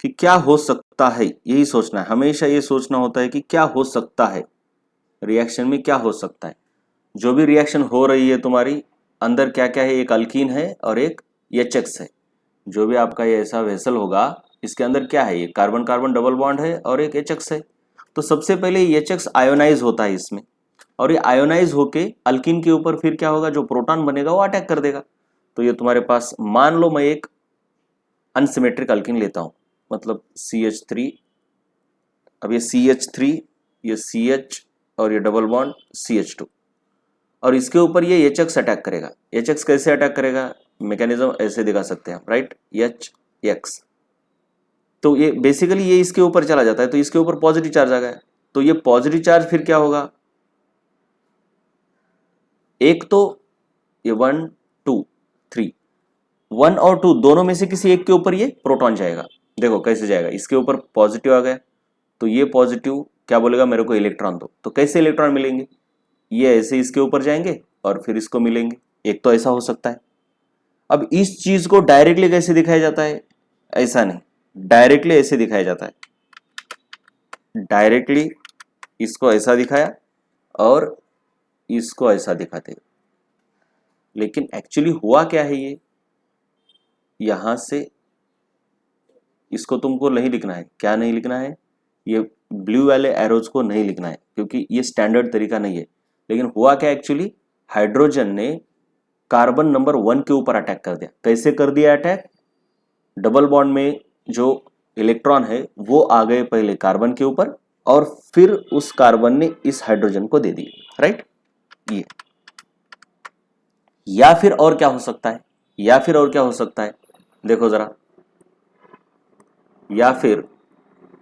S1: कि क्या हो सकता है, यही सोचना है हमेशा। ये सोचना होता है कि क्या हो सकता है, रिएक्शन में क्या हो सकता है। जो भी रिएक्शन हो रही है तुम्हारी, अंदर क्या क्या है, एक अल्कीन है और एक एचएक्स है। जो भी आपका ये ऐसा वेसल होगा, इसके अंदर क्या है, ये कार्बन कार्बन डबल बॉन्ड है और एक एचएक्स है। तो सबसे पहले एचएक्स आयोनाइज होता है इसमें, और ये आयोनाइज होके अल्कीन के ऊपर फिर क्या होगा, जो प्रोटॉन बनेगा वो अटैक कर देगा। तो ये तुम्हारे पास, मान लो मैं एक अनसिमेट्रिक अल्कीन लेता हूं, मतलब CH3, अब ये CH3, ये CH और ये डबल बॉन्ड CH2, और इसके ऊपर ये HX अटैक करेगा। HX कैसे अटैक करेगा, मैकेनिज्म ऐसे दिखा सकते हैं हम, राइट, HX। तो ये बेसिकली ये इसके ऊपर चला जाता है, तो इसके ऊपर पॉजिटिव चार्ज आ गया। तो ये पॉजिटिव चार्ज फिर क्या होगा, एक तो ये 1 2 3, 1 और 2 दोनों में से किसी एक के ऊपर ये प्रोटॉन जाएगा। देखो कैसे जाएगा, इसके ऊपर पॉजिटिव आ गया तो ये पॉजिटिव क्या बोलेगा, मेरे को इलेक्ट्रॉन दो। तो कैसे इलेक्ट्रॉन मिलेंगे, ये ऐसे इसके ऊपर जाएंगे और फिर इसको मिलेंगे। एक तो ऐसा हो सकता है। अब इस चीज को डायरेक्टली कैसे दिखाया जाता है, ऐसा नहीं, डायरेक्टली ऐसे दिखाया जाता है। डायरेक्टली इसको ऐसा दिखाया और इसको ऐसा दिखाते, लेकिन एक्चुअली हुआ क्या है, ये यहां से इसको तुमको नहीं लिखना है। क्या नहीं लिखना है, ये ब्लू वाले एरोज को नहीं लिखना है, क्योंकि ये स्टैंडर्ड तरीका नहीं है। लेकिन हुआ क्या, एक्चुअली हाइड्रोजन ने कार्बन नंबर 1 के ऊपर अटैक कर दिया। कैसे कर दिया अटैक, डबल बॉन्ड में जो इलेक्ट्रॉन है वो आ गए पहले कार्बन के ऊपर, और फिर उस कार्बन ने इस हाइड्रोजन को दे दिए, राइट। ये या फिर और क्या हो सकता है, या फिर और क्या हो सकता है, देखो जरा, या फिर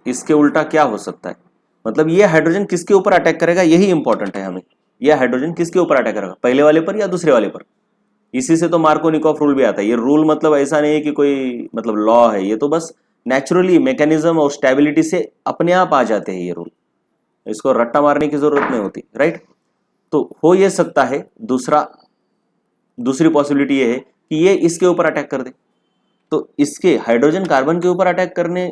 S1: इसके उल्टा क्या हो सकता है। मतलब ये हाइड्रोजन किसके ऊपर अटैक करेगा, यही इंपॉर्टेंट है हमें। ये हाइड्रोजन किसके ऊपर अटैक करेगा, पहले वाले पर या दूसरे वाले पर। इसी से तो मार्कोनिकॉफ रूल भी आता है। ये रूल मतलब ऐसा नहीं है कि कोई मतलब लॉ है, ये तो बस नेचुरली मैकेनिज्म और स्टेबिलिटी से अपने आप आ जाते हैं ये रूल, इसको रट्टा मारने की जरूरत नहीं होती, राइट। तो हो ये सकता है, दूसरी पॉसिबिलिटी ये है कि ये इसके ऊपर अटैक कर दे। तो इसके हाइड्रोजन कार्बन के ऊपर अटैक करने,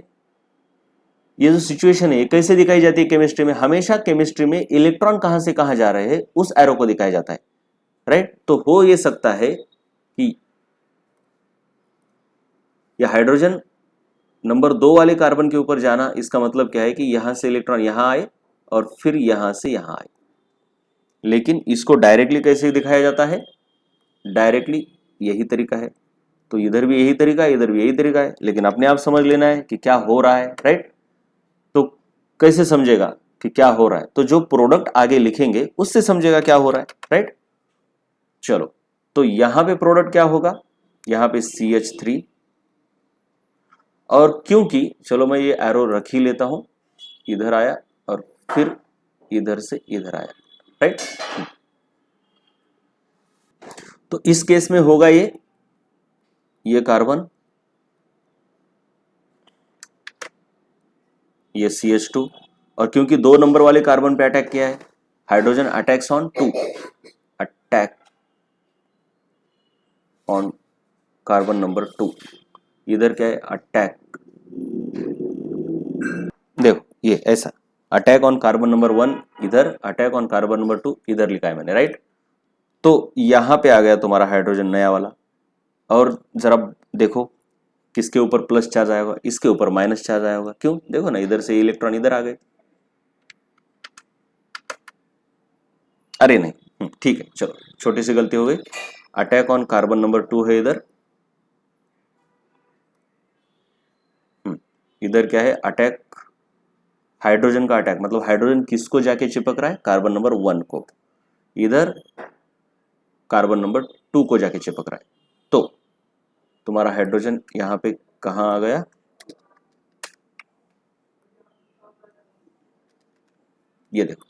S1: ये जो सिचुएशन है कैसे दिखाई जाती है केमिस्ट्री में, हमेशा केमिस्ट्री में इलेक्ट्रॉन कहां से कहां जा रहे हैं उस एरो को दिखाया जाता है, राइट। तो हो ये सकता है कि यह हाइड्रोजन नंबर 2 वाले कार्बन के ऊपर जाना, इसका मतलब क्या है कि यहां से इलेक्ट्रॉन यहां आए और फिर यहां से यहां आए। लेकिन इसको डायरेक्टली कैसे दिखाया जाता है, डायरेक्टली यही तरीका है। तो इधर भी यही तरीका है, इधर भी यही तरीका है, लेकिन अपने आप समझ लेना है कि क्या हो रहा है, राइट। तो कैसे समझेगा कि क्या हो रहा है, तो जो प्रोडक्ट आगे लिखेंगे उससे समझेगा क्या हो रहा है, राइट। चलो, तो यहां पे प्रोडक्ट क्या होगा, यहां पे CH3, और क्योंकि चलो मैं ये एरो रख ही लेता हूं, इधर आया और फिर इधर से इधर आया, राइट। तो इस केस में होगा ये कार्बन, ये CH2, और क्योंकि 2 नंबर वाले कार्बन पे अटैक किया है, hydrogen attacks on 2, attack on carbon number 2, इधर क्या है, अटैक, देखो ये ऐसा, अटैक ऑन कार्बन नंबर 1 इधर, अटैक ऑन कार्बन नंबर 2 इधर लिखा है मैंने, राइट। तो यहां पे आ गया तुम्हारा हाइड्रोजन नया वाला, और जरा देखो किसके ऊपर प्लस चार्ज आया होगा, इसके ऊपर माइनस चार्ज आया होगा। क्यों? देखो ना, इधर से इलेक्ट्रॉन इधर आ गए। अरे नहीं, ठीक है, चलो छोटी सी गलती हो गई। अटैक ऑन कार्बन नंबर 2 है इधर। इधर क्या है? अटैक, हाइड्रोजन का अटैक, मतलब हाइड्रोजन किसको जाके चिपक रहा है? कार्बन नंबर 1 को। इधर कार्बन नंबर 2 को जाके चिपक रहा है। तो तुम्हारा हाइड्रोजन यहां पे कहां आ गया? ये देखो,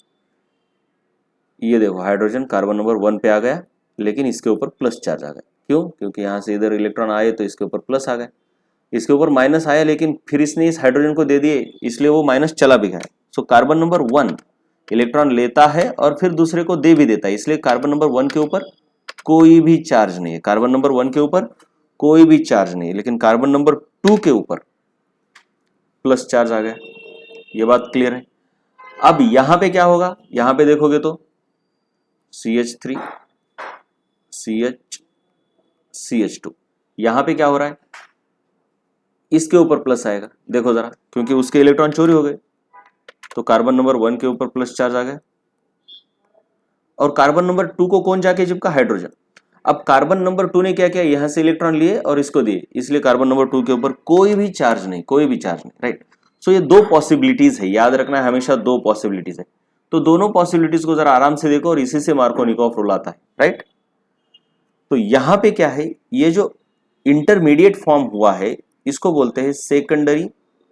S1: ये देखो हाइड्रोजन कार्बन नंबर 1 पे आ गया, लेकिन इसके ऊपर प्लस चार्ज आ गया। क्यों? क्योंकि यहां से इधर इलेक्ट्रॉन आए तो इसके ऊपर प्लस आ गए, इसके ऊपर माइनस आया, लेकिन फिर इसने इस हाइड्रोजन को दे दिए, इसलिए वो माइनस चला भी गया। सो कार्बन नंबर 1 इलेक्ट्रॉन लेता है और फिर दूसरे को दे भी देता है, इसलिए कार्बन नंबर 1 के ऊपर कोई भी चार्ज नहीं है। कार्बन नंबर 1 के ऊपर कोई भी चार्ज नहीं है, लेकिन कार्बन नंबर 2 के ऊपर प्लस चार्ज आ गया। ये बात क्लियर है? अब यहां पे क्या होगा? यहां पे देखोगे तो CH3 CH CH2, यहां पे क्या हो रहा है? इसके ऊपर प्लस आएगा, देखो जरा, क्योंकि उसके इलेक्ट्रॉन चोरी हो गए, तो कार्बन नंबर 1 के ऊपर प्लस चार्ज आ गया। और कार्बन नंबर 2 को कौन जाके चिपका? हाइड्रोजन। अब कार्बन नंबर 2 ने क्या किया? यहां से इलेक्ट्रॉन लिए और इसको दिए, इसलिए कार्बन नंबर 2 के ऊपर कोई भी चार्ज नहीं, कोई भी चार्ज नहीं, राइट। सो ये दो पॉसिबिलिटीज है, याद रखना है हमेशा, दो पॉसिबिलिटीज है। तो दोनों पॉसिबिलिटीज को जरा आराम से देखो, और इसी से मार्कोनिकॉफ रूल आता है, राइट। तो यहां पे क्या है? ये जो इंटरमीडिएट फॉर्म हुआ है इसको बोलते हैं सेकेंडरी।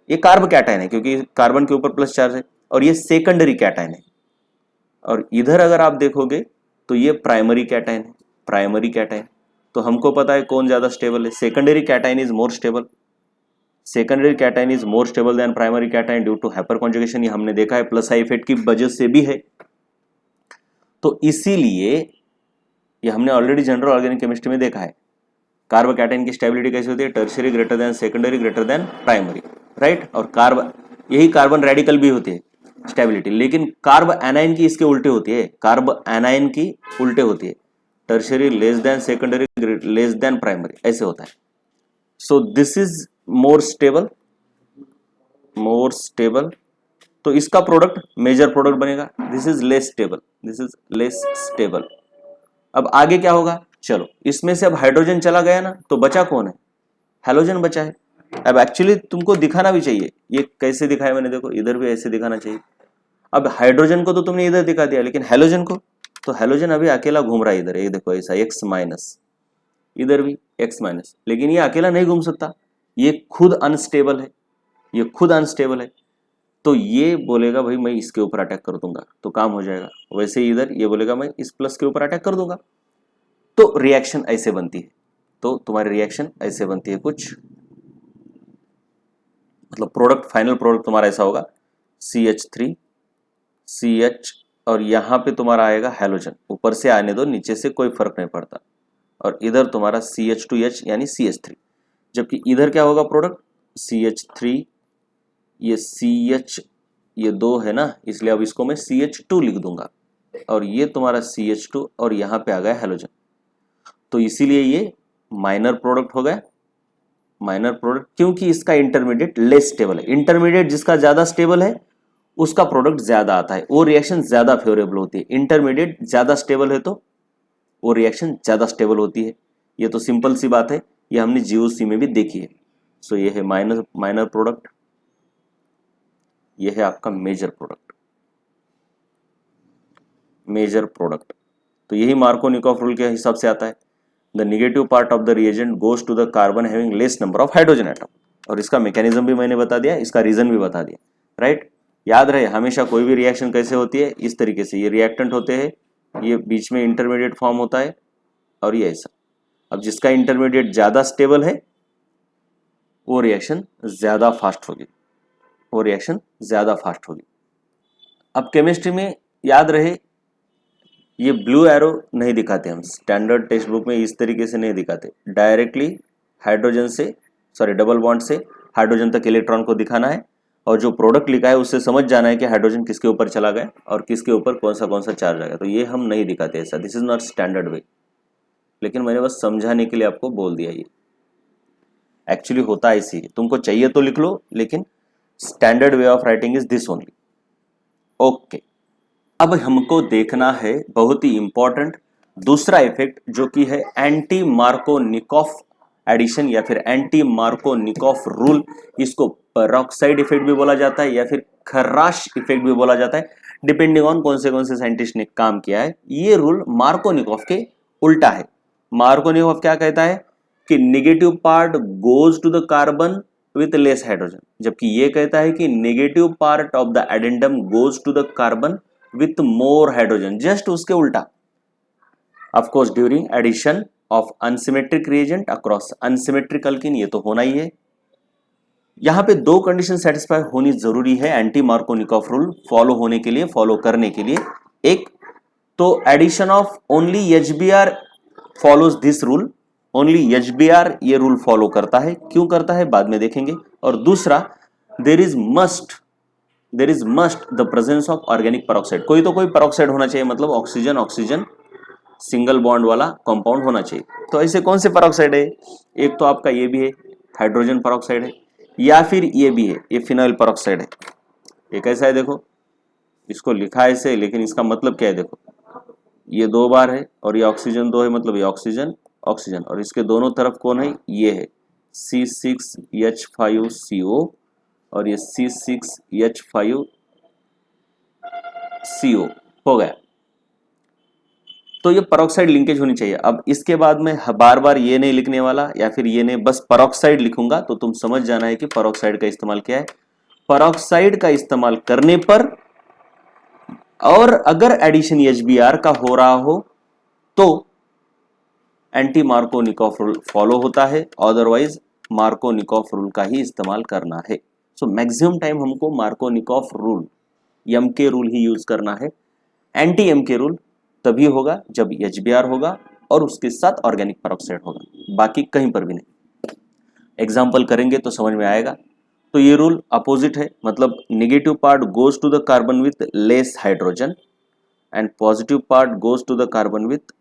S1: ये कार्ब कैटायन है, क्योंकि कार्बन के ऊपर प्लस चार्ज है, और ये सेकेंडरी कैटायन है। और इधर अगर आप देखोगे तो ये प्राइमरी कैटायन है, प्राइमरी कैटायन। तो हमको पता है कौन ज्यादा स्टेबल है? Secondary cation is more stable. Secondary cation is more stable than primary cation due to hyperconjugation. ये हमने देखा है, प्लस आई इफेक्ट की वजह से भी है। तो इसीलिए ये हमने ऑलरेडी जनरल ऑर्गेनिक केमिस्ट्री में देखा है, कार्ब कैटायन की स्टेबिलिटी कैसी होती है? Tertiary greater than secondary greater than primary, right. और कार्ब, यही कार्बन रेडिकल भी होती है स्टेबिलिटी, लेकिन कार्ब एनाइन की इसके उल्टे होती है, कार्ब एनाइन की उल्टे होती है, tertiary less than secondary less than primary, ऐसे होता है। सो this is more stable, more stable. तो इसका प्रोडक्ट मेजर प्रोडक्ट बनेगा। This is less stable, this is less stable. अब आगे क्या होगा? चलो, इसमें से अब हाइड्रोजन चला गया ना, तो बचा कौन है? हैलोजन बचा है। अब एक्चुअली तुमको दिखाना भी चाहिए, ये कैसे दिखाया मैंने, देखो इधर भी ऐसे दिखाना चाहिए। अब हाइड्रोजन को तो तुमने इधर दिखा दिया, लेकिन हैलोजन को, तो हैलोजन अभी अकेला घूम रहा है इधर, ये देखो ऐसा X माइनस, इधर भी X माइनस, लेकिन ये अकेला नहीं घूम सकता, ये खुद अनस्टेबल है, ये खुद अनस्टेबल है। तो ये बोलेगा भाई मैं इसके ऊपर अटैक कर दूंगा तो काम हो जाएगा। वैसे ही इधर ये बोलेगा मैं इस प्लस के ऊपर अटैक कर दूंगा। तो रिएक्शन ऐसे बनती है। तो तुम्हारी रिएक्शन ऐसे बनती है कुछ, मतलब प्रोडक्ट, फाइनल प्रोडक्ट तुम्हारा ऐसा होगा CH3 CH, और यहां पे तुम्हारा आएगा हैलोजन। ऊपर से आने दो, नीचे से कोई फर्क नहीं पड़ता। और इधर तुम्हारा CH2H यानी CH3, जबकि इधर क्या होगा प्रोडक्ट? CH3, ये CH, ये 2 है ना, इसलिए अब इसको मैं CH2 लिख दूंगा, और ये तुम्हारा CH2, और यहां पे आ गया हैलोजन। तो इसीलिए ये माइनर प्रोडक्ट हो गया, माइनर प्रोडक्ट, क्योंकि इसका इंटरमीडिएट लेस स्टेबल है। इंटरमीडिएट जिसका ज्यादा स्टेबल है उसका प्रोडक्ट ज्यादा आता है, वो रिएक्शन ज्यादा फेवरेबल होती है। इंटरमीडिएट ज्यादा स्टेबल है तो वो रिएक्शन ज्यादा स्टेबल होती है। ये तो सिंपल सी बात है, ये हमने GOC में भी देखी है। सो ये है माइनर प्रोडक्ट, ये है आपका मेजर प्रोडक्ट, मेजर प्रोडक्ट। तो यही मार्कोनिकॉफ रूल के हिसाब से आता है, the negative part of the reagent goes to the carbon having less number of hydrogen atom. और इसका मैकेनिज्म भी मैंने बता दिया, इसका रीजन भी बता दिया, राइट। याद रहे हमेशा कोई भी रिएक्शन कैसे होती है, इस तरीके से। ये रिएक्टेंट होते हैं, ये बीच में इंटरमीडिएट फॉर्म होता है, और ये ऐसा। अब जिसका इंटरमीडिएट ज्यादा स्टेबल है वो रिएक्शन ज्यादा फास्ट होगी, वो रिएक्शन ज्यादा फास्ट होगी। अब केमिस्ट्री में याद रहे, ये ब्लू एरो नहीं दिखाते हम, स्टैंडर्ड टेक्स्ट बुक में इस तरीके से नहीं दिखाते। डायरेक्टली हाइड्रोजन से, सॉरी डबल बॉन्ड से हाइड्रोजन तक इलेक्ट्रॉन को दिखाना है, और जो प्रोडक्ट लिखा है उससे समझ जाना है कि हाइड्रोजन किसके ऊपर चला गया और किसके ऊपर कौन सा चार्ज आ गया। तो ये हम नहीं दिखाते ऐसा, दिस इज नॉट स्टैंडर्ड वे। लेकिन मैंने बस समझाने के लिए आपको बोल दिया। ये एक्चुअली होता ऐसी है, तुमको चाहिए तो लिख लो, लेकिन standard way of writing is this only. Okay, अब हमको देखना है बहुत ही इंपॉर्टेंट दूसरा इफेक्ट, जो कि है एंटी मार्कोनिकॉफ एडिशन या फिर एंटी मार्कोनिकॉफ रूल। इसको पेरोक्साइड इफेक्ट भी बोला जाता है या फिर खराश इफेक्ट भी बोला जाता है, डिपेंडिंग ऑन कौन से साइंटिस्ट ने काम किया है। ये रूल मार्कोनिकॉफ के उल्टा है। मार्कोनिकॉफ क्या कहता है कि negative part goes to the carbon with less hydrogen, जबकि ये कहता है कि negative part of the addendum goes to the carbon with more hydrogen, just उसके उल्टा। Of course during addition of unsymmetric reagent across unsymmetric alkene, ये तो होना ही है। यहां पे दो कंडीशन सेटिस्फाई होनी जरूरी है एंटी मार्कोनिकॉफ रूल फॉलो होने के लिए, फॉलो करने के लिए। एक तो addition of only HBr follows this rule, only HBr ये रूल फॉलो करता है। क्यों करता है बाद में देखेंगे। और दूसरा, there is must the presence of organic peroxide, कोई तो कोई पेरोक्साइड होना चाहिए, मतलब ऑक्सीजन ऑक्सीजन सिंगल बॉन्ड वाला कंपाउंड होना चाहिए। तो ऐसे कौन से पेरोक्साइड है, एक तो आपका ये भी है हाइड्रोजन पेरोक्साइड है, या फिर ये भी है ये फिनाइल पेरोक्साइड है। ये कैसा है देखो, इसको लिखा है ऐसे, लेकिन इसका मतलब क्या है देखो, ये दो बार है और ये ऑक्सीजन दो है, मतलब ये ऑक्सीजन ऑक्सीजन, और इसके दोनों तरफ कौन है, ये है C6H5CO और ये C6H5CO हो गया। तो ये पेरोक्साइड लिंकेज होनी चाहिए। अब इसके बाद में बार बार ये नहीं लिखने वाला या फिर ये नहीं, बस पेरोक्साइड लिखूंगा तो तुम समझ जाना है कि पेरोक्साइड का इस्तेमाल क्या है। पेरोक्साइड का इस्तेमाल करने पर, और अगर एडिशन एचबीआर का हो रहा हो तो एंटी मार्कोनिकॉफ रूल फॉलो होता है, अदरवाइज मार्कोनिकॉफ रूल का ही इस्तेमाल करना है। सो मैक्सिमम टाइम हमको मार्कोनिकॉफ रूल, एमके रूल ही यूज करना है। एंटी एमके रूल तभी होगा जब एचबीआर होगा और उसके साथ ऑर्गेनिक पेरोक्साइड होगा, बाकी कहीं पर भी नहीं। एग्जाम्पल करेंगे तो समझ में आएगा। तो ये रूल अपोजिट है, मतलब negative part goes to the carbon with less hydrogen and positive part goes to the carbon with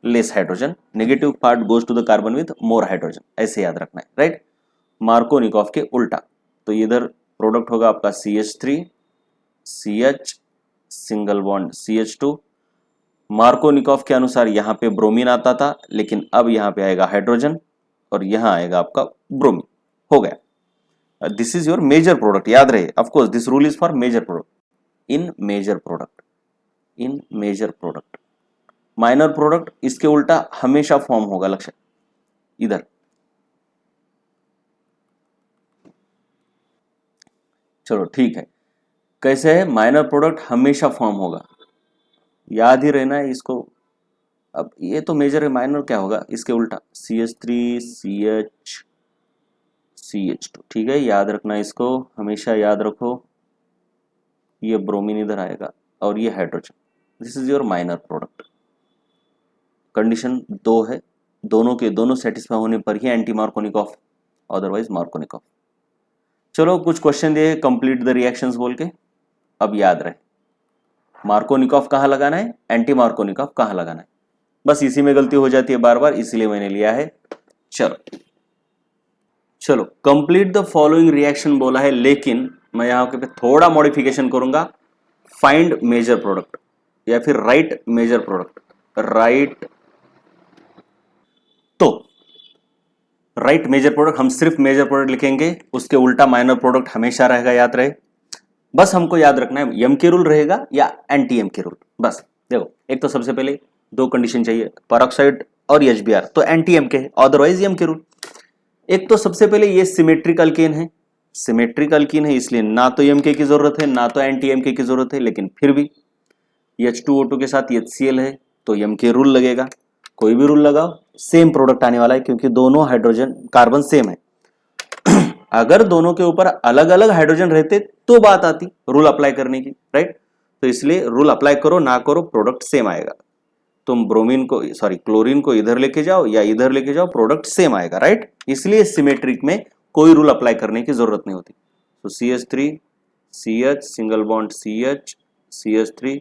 S1: less hydrogen, negative part goes to the carbon with more hydrogen, ऐसे याद रखना है, राइट। मार्कोनिकॉफ के उल्टा, तो इधर प्रोडक्ट होगा आपका CH3 CH single bond CH2। Markovnikov के अनुसार यहां पे ब्रोमीन आता था, लेकिन अब यहां पे आएगा हाइड्रोजन और यहां आएगा आपका ब्रोमीन, हो गया। This is your major product, याद रहे। Of course this rule is for major product. In major product minor product इसके उल्टा हमेशा फॉर्म होगा, लक्ष्य इधर। चलो ठीक है, कैसे है, माइनर प्रोडक्ट हमेशा फॉर्म होगा, याद ही रहना है इसको। अब ये तो मेजर है, माइनर क्या होगा इसके उल्टा, CH3 CH2, ठीक है, याद रखना इसको, हमेशा याद रखो। ये ब्रोमीन इधर आएगा और ये hydrogen, this is your minor product. Condition दो है, दोनों के दोनों सेटिस्फाई होने पर ही एंटी मार्कोनिकॉफ, अदरवाइज मार्कोनिकॉफ। चलो कुछ क्वेश्चन दिए, कंप्लीट द रिएक्शंस बोल के। अब याद रहे मार्कोनिकॉफ कहाँ लगाना है, एंटी मार्कोनिकॉफ कहाँ लगाना है, बस इसी में गलती हो जाती है बार बार, इसीलिए मैंने लिया है। चलो कंप्लीट द फॉलोइंग रिएक्शन बोला है, लेकिन मैं यहां पे थोड़ा मॉडिफिकेशन करूंगा। फाइंड मेजर प्रोडक्ट या फिर right major product, right major product, हम सिर्फ मेजर प्रोडक्ट लिखेंगे, उसके उल्टा माइनर प्रोडक्ट हमेशा रहेगा, याद रहे। बस हमको याद रखना है एम के रूल रहेगा या एंटी एम के रूल। बस देखो, एक तो सबसे पहले दो कंडीशन चाहिए, पेरोक्साइड और एचबीआर, तो एंटी एम के है, अदरवाइज एम के रूल। एक तो सबसे पहले ये सिमेट्रिक अल्केन है, सिमेट्रिक अल्कीन है, इसलिए ना तो एम के की जरूरत है ना तो एंटी एम के की जरूरत है, लेकिन फिर भी H2O2 के साथ HCl है तो एम के रूल लगेगा। कोई भी रूल लगाओ सेम प्रोडक्ट आने वाला है, क्योंकि दोनों हाइड्रोजन कार्बन सेम है। अगर दोनों के ऊपर अलग अलग हाइड्रोजन रहते तो बात आती रूल अप्लाई करने की, राइट। तो इसलिए रूल अप्लाई करो ना करो प्रोडक्ट सेम आएगा। तुम ब्रोमीन को क्लोरीन को इधर लेके जाओ या इधर लेके जाओ, प्रोडक्ट सेम आएगा, राइट। इसलिए सिमेट्रिक में कोई रूल अप्लाई करने की जरूरत नहीं होती। तो CH3 CH single bond CH CH3,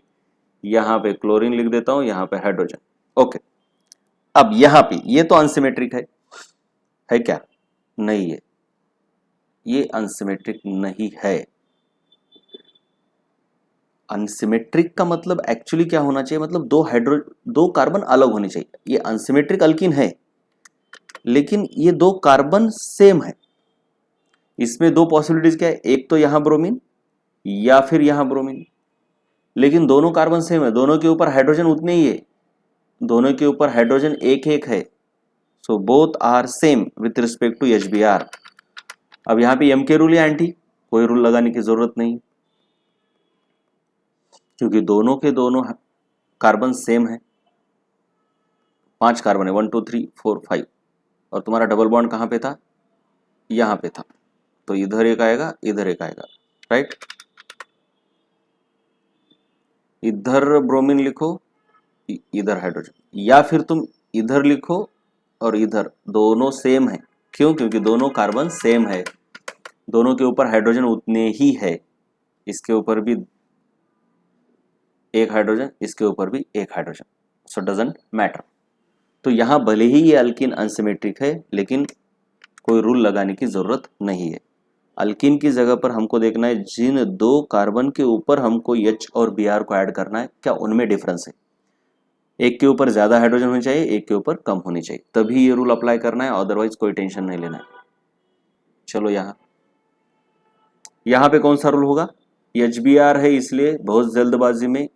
S1: यहाँ पे क्लोरीन लिख देता हूं, यहाँ पे हाइड्रोजन। ओके, अब यहाँ पे ये तो अनसिमेट्रिक है क्या? नहीं है, ये अनसिमेट्रिक नहीं है। अनसिमेट्रिक का मतलब एक्चुअली क्या होना चाहिए, मतलब दो कार्बन अलग होने चाहिए। ये अनसिमेट्रिक अल्कीन है, लेकिन ये दो कार्बन सेम है। इसमें दो पॉसिबिलिटीज क्या है, एक तो यहां ब्रोमीन या फिर यहां ब्रोमीन, लेकिन दोनों कार्बन सेम है, दोनों के ऊपर हाइड्रोजन उतने ही है, दोनों के ऊपर हाइड्रोजन एक एक है। So both are same with respect to HBr। अब यहां पे एम के रूल या एंटी, कोई रूल लगाने की जरूरत नहीं, क्योंकि दोनों के दोनों कार्बन सेम है। 5 कार्बन है, 1 2 3 4 5, और तुम्हारा डबल बॉन्ड कहां पे था, यहां पे था, तो इधर एक आएगा, इधर एक आएगा, राइट। इधर ब्रोमीन लिखो, इधर हाइड्रोजन, या फिर तुम इधर लिखो और इधर, दोनों सेम है। क्यों? क्योंकि दोनों कार्बन सेम है, दोनों के ऊपर हाइड्रोजन उतने ही है। इसके ऊपर भी एक हाइड्रोजन, इसके ऊपर भी एक हाइड्रोजन, सो डजंट मैटर। तो यहां भले ही ये अल्कीन अनसिमेट्रिक है, लेकिन कोई रूल लगाने की जरूरत नहीं है। अल्कीन की जगह पर हमको देखना है जिन दो कार्बन के ऊपर हमको H और Br को ऐड करना है, क्या उनमें डिफरेंस है। एक के ऊपर ज्यादा हाइड्रोजन होनी चाहिए, एक के ऊपर कम होनी चाहिए, तभी ये रूल अप्लाई करना है, अदरवाइज कोई टेंशन नहीं लेना है। चलो यहां पे कौन सा रूल होगा, HBr है इसलिए बहुत जल्दबाजी में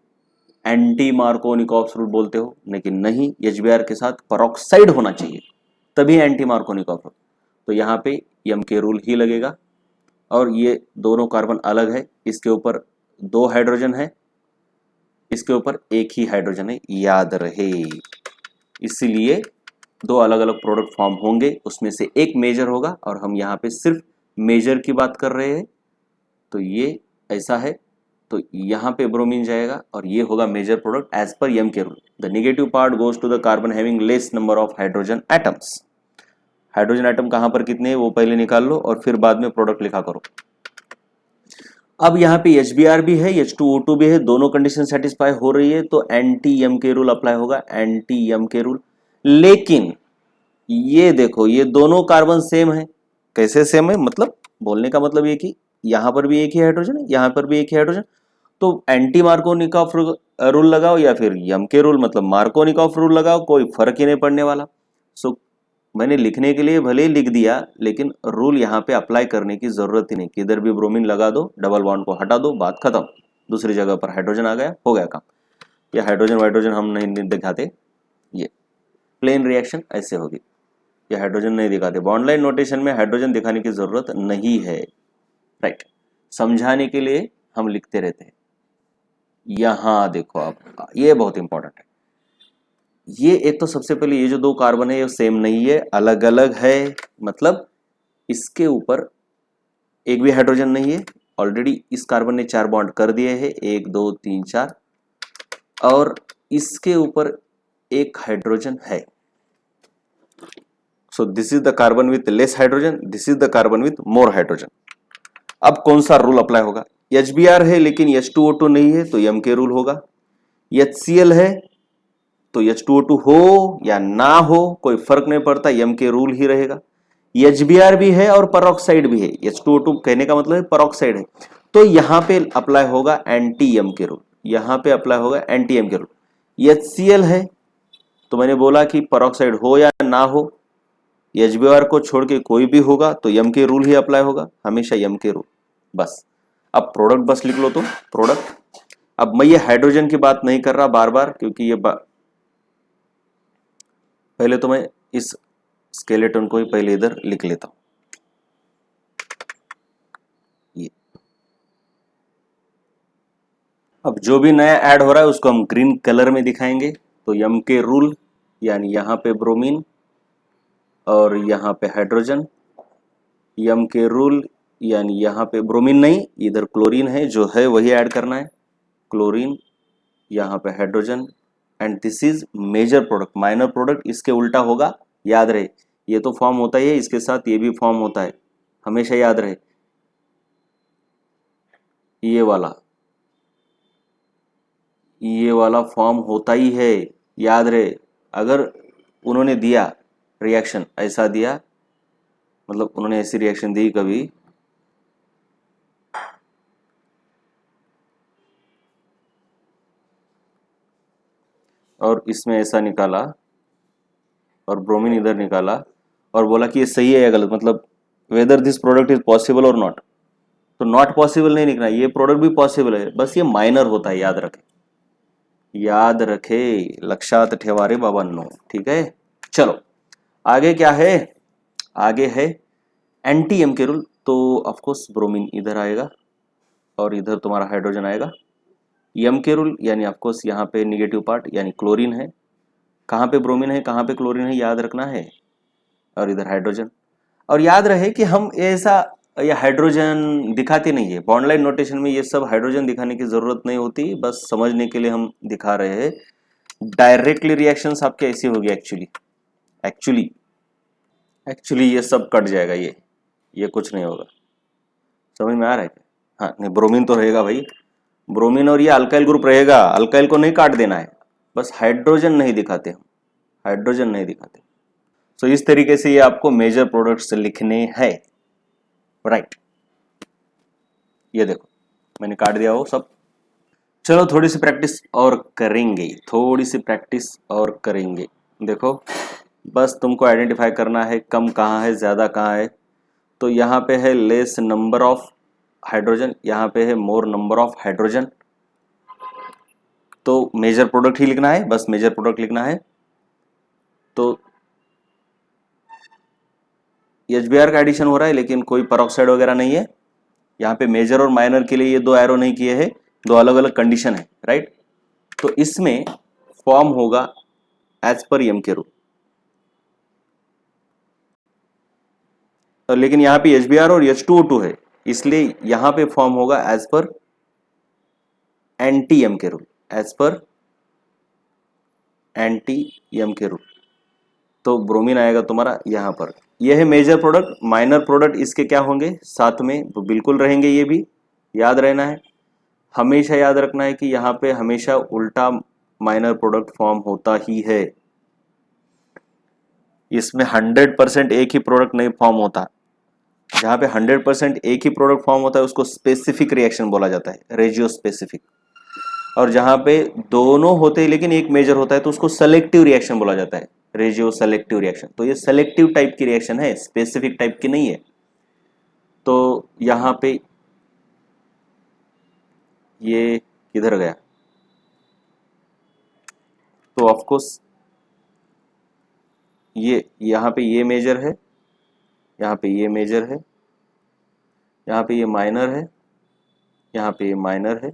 S1: एंटी मार्कोनिकॉफ रूल बोलते हो, लेकिन नहीं, HBr के साथ पेरोक्साइड होना चाहिए, तभी एंटी मार्कोनिकॉफ रूल। तो यहाँ पे एम के रूल ही लगेगा, और ये दोनों कार्बन अलग है, इसके ऊपर 2 हाइड्रोजन है, इसके ऊपर एक ही हाइड्रोजन है, याद रहे। इसीलिए 2 अलग अलग प्रोडक्ट फॉर्म होंगे, उसमें से एक मेजर होगा, और हम यहाँ पे सिर्फ मेजर की बात कर रहे हैं। तो ये ऐसा है, तो यहाँ पे ब्रोमीन जाएगा, और ये होगा major product as per M के rule. The negative part goes to the carbon having less number of hydrogen atoms. Hydrogen atom कहां पर कितने हैं वो पहले निकाल लो, और फिर बाद में प्रोडक्ट लिखा करो। अब यहाँ पे HBr भी है, H2O2 भी है, दोनों कंडीशन सेटिस्फाई हो रही है, तो एंटी एम के रूल अप्लाई होगा, एंटी एम के रूल। लेकिन ये देखो, ये दोनों कार्बन सेम है। कैसे सेम है, मतलब बोलने का मतलब ये कि यहां पर भी एक ही हाइड्रोजन है, यहां पर भी एक ही हाइड्रोजन, तो एंटी मार्कोनिकॉफ रूल लगाओ या फिर यम के रूल मतलब मार्कोनिकॉफ रूल लगाओ, कोई फर्क ही नहीं पड़ने वाला। सो मैंने लिखने के लिए भले ही लिख दिया, लेकिन रूल यहाँ पे अप्लाई करने की जरूरत ही नहीं। किधर भी ब्रोमीन लगा दो, डबल बॉन्ड को हटा दो, बात खत्म। दूसरी जगह पर हाइड्रोजन आ गया, हो गया काम। ये हाइड्रोजन वाइड्रोजन हम नहीं दिखाते, ये प्लेन रिएक्शन ऐसे होगी, ये हाइड्रोजन नहीं दिखाते। बॉन्ड लाइन नोटेशन में हाइड्रोजन दिखाने की जरूरत नहीं है, राइट। समझाने के लिए हम लिखते रहते हैं। यहां देखो, आप ये बहुत इंपॉर्टेंट है। ये एक तो सबसे पहले ये जो 2 कार्बन है ये सेम नहीं है, अलग अलग है, मतलब इसके ऊपर एक भी हाइड्रोजन नहीं है। ऑलरेडी इस कार्बन ने 4 बॉन्ड कर दिए हैं, 1 2 3 4, और इसके ऊपर एक हाइड्रोजन है। सो this is the carbon with less hydrogen, this is the carbon with more hydrogen. अब कौन सा रूल अप्लाई होगा, HBr है लेकिन H2O2 नहीं है, तो एम के रूल होगा। HCl है तो H2O2 हो या ना हो कोई फर्क नहीं पड़ता, एम के रूल ही रहेगा। HBr भी है और पेरोक्साइड भी है, H2O2 कहने का मतलब है पेरोक्साइड है, तो यहां पे अप्लाई होगा एंटी एम के रूल, यहां पे अप्लाई होगा एंटी एम के रूल। HCl है तो मैंने बोला कि पेरोक्साइड हो या ना हो, HBr को छोड़ के कोई भी होगा तो एम के रूल ही अप्लाई होगा, हमेशा एम के रूल, बस। अब प्रोडक्ट बस लिख लो, तो प्रोडक्ट। अब मैं ये हाइड्रोजन की बात नहीं कर रहा बार बार, क्योंकि ये पहले तो मैं इस स्केलेटन को ही पहले इधर लिख लेता हूं। ये अब जो भी नया ऐड हो रहा है उसको हम ग्रीन कलर में दिखाएंगे। तो एम के रूल यानी यहां पे ब्रोमीन और यहां पे हाइड्रोजन, एम के रूल यानी यहां पे ब्रोमीन नहीं, इधर क्लोरीन है, जो है वही ऐड करना है, क्लोरीन, यहाँ पे hydrogen, and this is major product. Minor product इसके उल्टा होगा, याद रहे। ये तो फॉर्म होता ही है, इसके साथ ये भी फॉर्म होता है, हमेशा याद रहे। ये वाला ये वाला फॉर्म होता ही है, याद रहे। अगर उन्होंने दिया रिएक्शन ऐसा दिया, मतलब उन्होंने ऐसी रिएक्शन दी कभी, और इसमें ऐसा निकाला और ब्रोमीन इधर निकाला और बोला कि ये सही है या गलत, मतलब whether this product is possible और नॉट, तो नॉट पॉसिबल नहीं लिखना, ये प्रोडक्ट भी पॉसिबल है, बस ये माइनर होता है, याद रखे, याद रखे, लक्षात ठेवा रे बाबांनो, ठीक है। चलो आगे क्या है, आगे है एंटी एम के रूल। तो ऑफकोर्स ब्रोमीन इधर आएगा और इधर तुम्हारा हाइड्रोजन आएगा। एम के रूल यानी ऑफकोर्स यहाँ पे निगेटिव पार्ट यानी क्लोरीन है, कहाँ पे ब्रोमीन है कहाँ पे क्लोरीन है याद रखना है, और इधर हाइड्रोजन। और याद रहे कि हम ऐसा ये हाइड्रोजन दिखाते नहीं है, बॉन्ड लाइन नोटेशन में ये सब हाइड्रोजन दिखाने की जरूरत नहीं होती, बस समझने के लिए हम दिखा रहे हैं। डायरेक्टली रिएक्शंस आपके ऐसी होगी, एक्चुअली एक्चुअली एक्चुअली ये सब कट जाएगा, ये कुछ नहीं होगा, समझ में आ रहा है क्या? हाँ नहीं, ब्रोमीन तो रहेगा भाई, ब्रोमीन और ये अल्काइल ग्रुप रहेगा, अल्काइल को नहीं काट देना है, बस हाइड्रोजन नहीं दिखाते हम, हाइड्रोजन नहीं दिखाते। तो इस तरीके से ये आपको मेजर प्रोडक्ट्स लिखने हैं, राइट। ये देखो मैंने काट दिया वो सब। चलो थोड़ी सी प्रैक्टिस और करेंगे, थोड़ी सी प्रैक्टिस और करेंगे। देखो बस तुमको आइडेंटिफाई करना है कम कहाँ है ज़्यादा कहाँ है। तो यहाँ पे है लेस नंबर ऑफ हाइड्रोजन, यहाँ पे है मोर नंबर ऑफ हाइड्रोजन, तो मेजर प्रोडक्ट ही लिखना है, बस मेजर प्रोडक्ट लिखना है। तो HBr का एडिशन हो रहा है लेकिन कोई पेरोक्साइड वगैरह नहीं है। यहाँ पे मेजर और माइनर के लिए ये दो एरो नहीं किए हैं, दो अलग अलग कंडीशन है, राइट। तो इसमें फॉर्म होगा एज पर एम के रूल, लेकिन यहाँ पे HBr और H2O2 है, इसलिए यहाँ पे फॉर्म होगा एज पर एंटी एम के rule, as per anti M के रूल। तो ब्रोमीन आएगा तुम्हारा यहाँ पर। यह है मेजर प्रोडक्ट, माइनर प्रोडक्ट इसके क्या होंगे साथ में, तो बिल्कुल रहेंगे, ये भी याद रहना है। हमेशा याद रखना है कि यहाँ पे हमेशा उल्टा माइनर प्रोडक्ट फॉर्म होता ही है, इसमें 100% एक ही प्रोडक्ट नहीं फॉर्म होता। जहाँ पे 100% एक ही प्रोडक्ट फॉर्म होता है उसको स्पेसिफिक रिएक्शन बोला जाता है, रेजियो स्पेसिफिक। और जहाँ पे दोनों होते हैं लेकिन एक मेजर होता है तो उसको सेलेक्टिव रिएक्शन बोला जाता है, रेजियो सेलेक्टिव रिएक्शन। तो ये सेलेक्टिव टाइप की रिएक्शन है, स्पेसिफिक टाइप की नहीं है। तो यहाँ पे ये किधर गया, तो ऑफकोर्स ये यहाँ पे ये मेजर है, यहाँ पे ये मेजर है, यहाँ पे ये माइनर है, यहाँ पे ये माइनर है।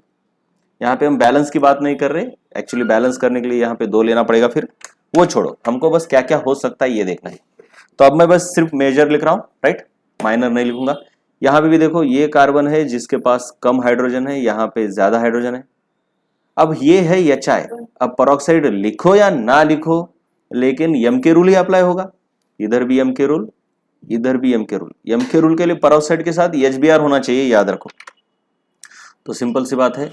S1: यहाँ पे हम बैलेंस की बात नहीं कर रहे, एक्चुअली बैलेंस करने के लिए यहाँ पे दो लेना पड़ेगा, फिर वो छोड़ो, हमको बस क्या क्या हो सकता है ये देखना है। तो अब मैं बस सिर्फ मेजर लिख रहा हूँ, राइट, माइनर नहीं लिखूंगा। यहाँ पे भी देखो ये कार्बन है जिसके पास कम हाइड्रोजन है, यहाँ पे ज्यादा हाइड्रोजन है। अब ये है HI, अब पेरोक्साइड लिखो या ना लिखो लेकिन एम के रूल ही अप्लाई होगा, इधर भी एम के रूल, इधर भी एम के रूल। एम के रूल के लिए पेरोक्साइड के साथ HBr होना चाहिए, याद रखो। तो सिंपल सी बात है,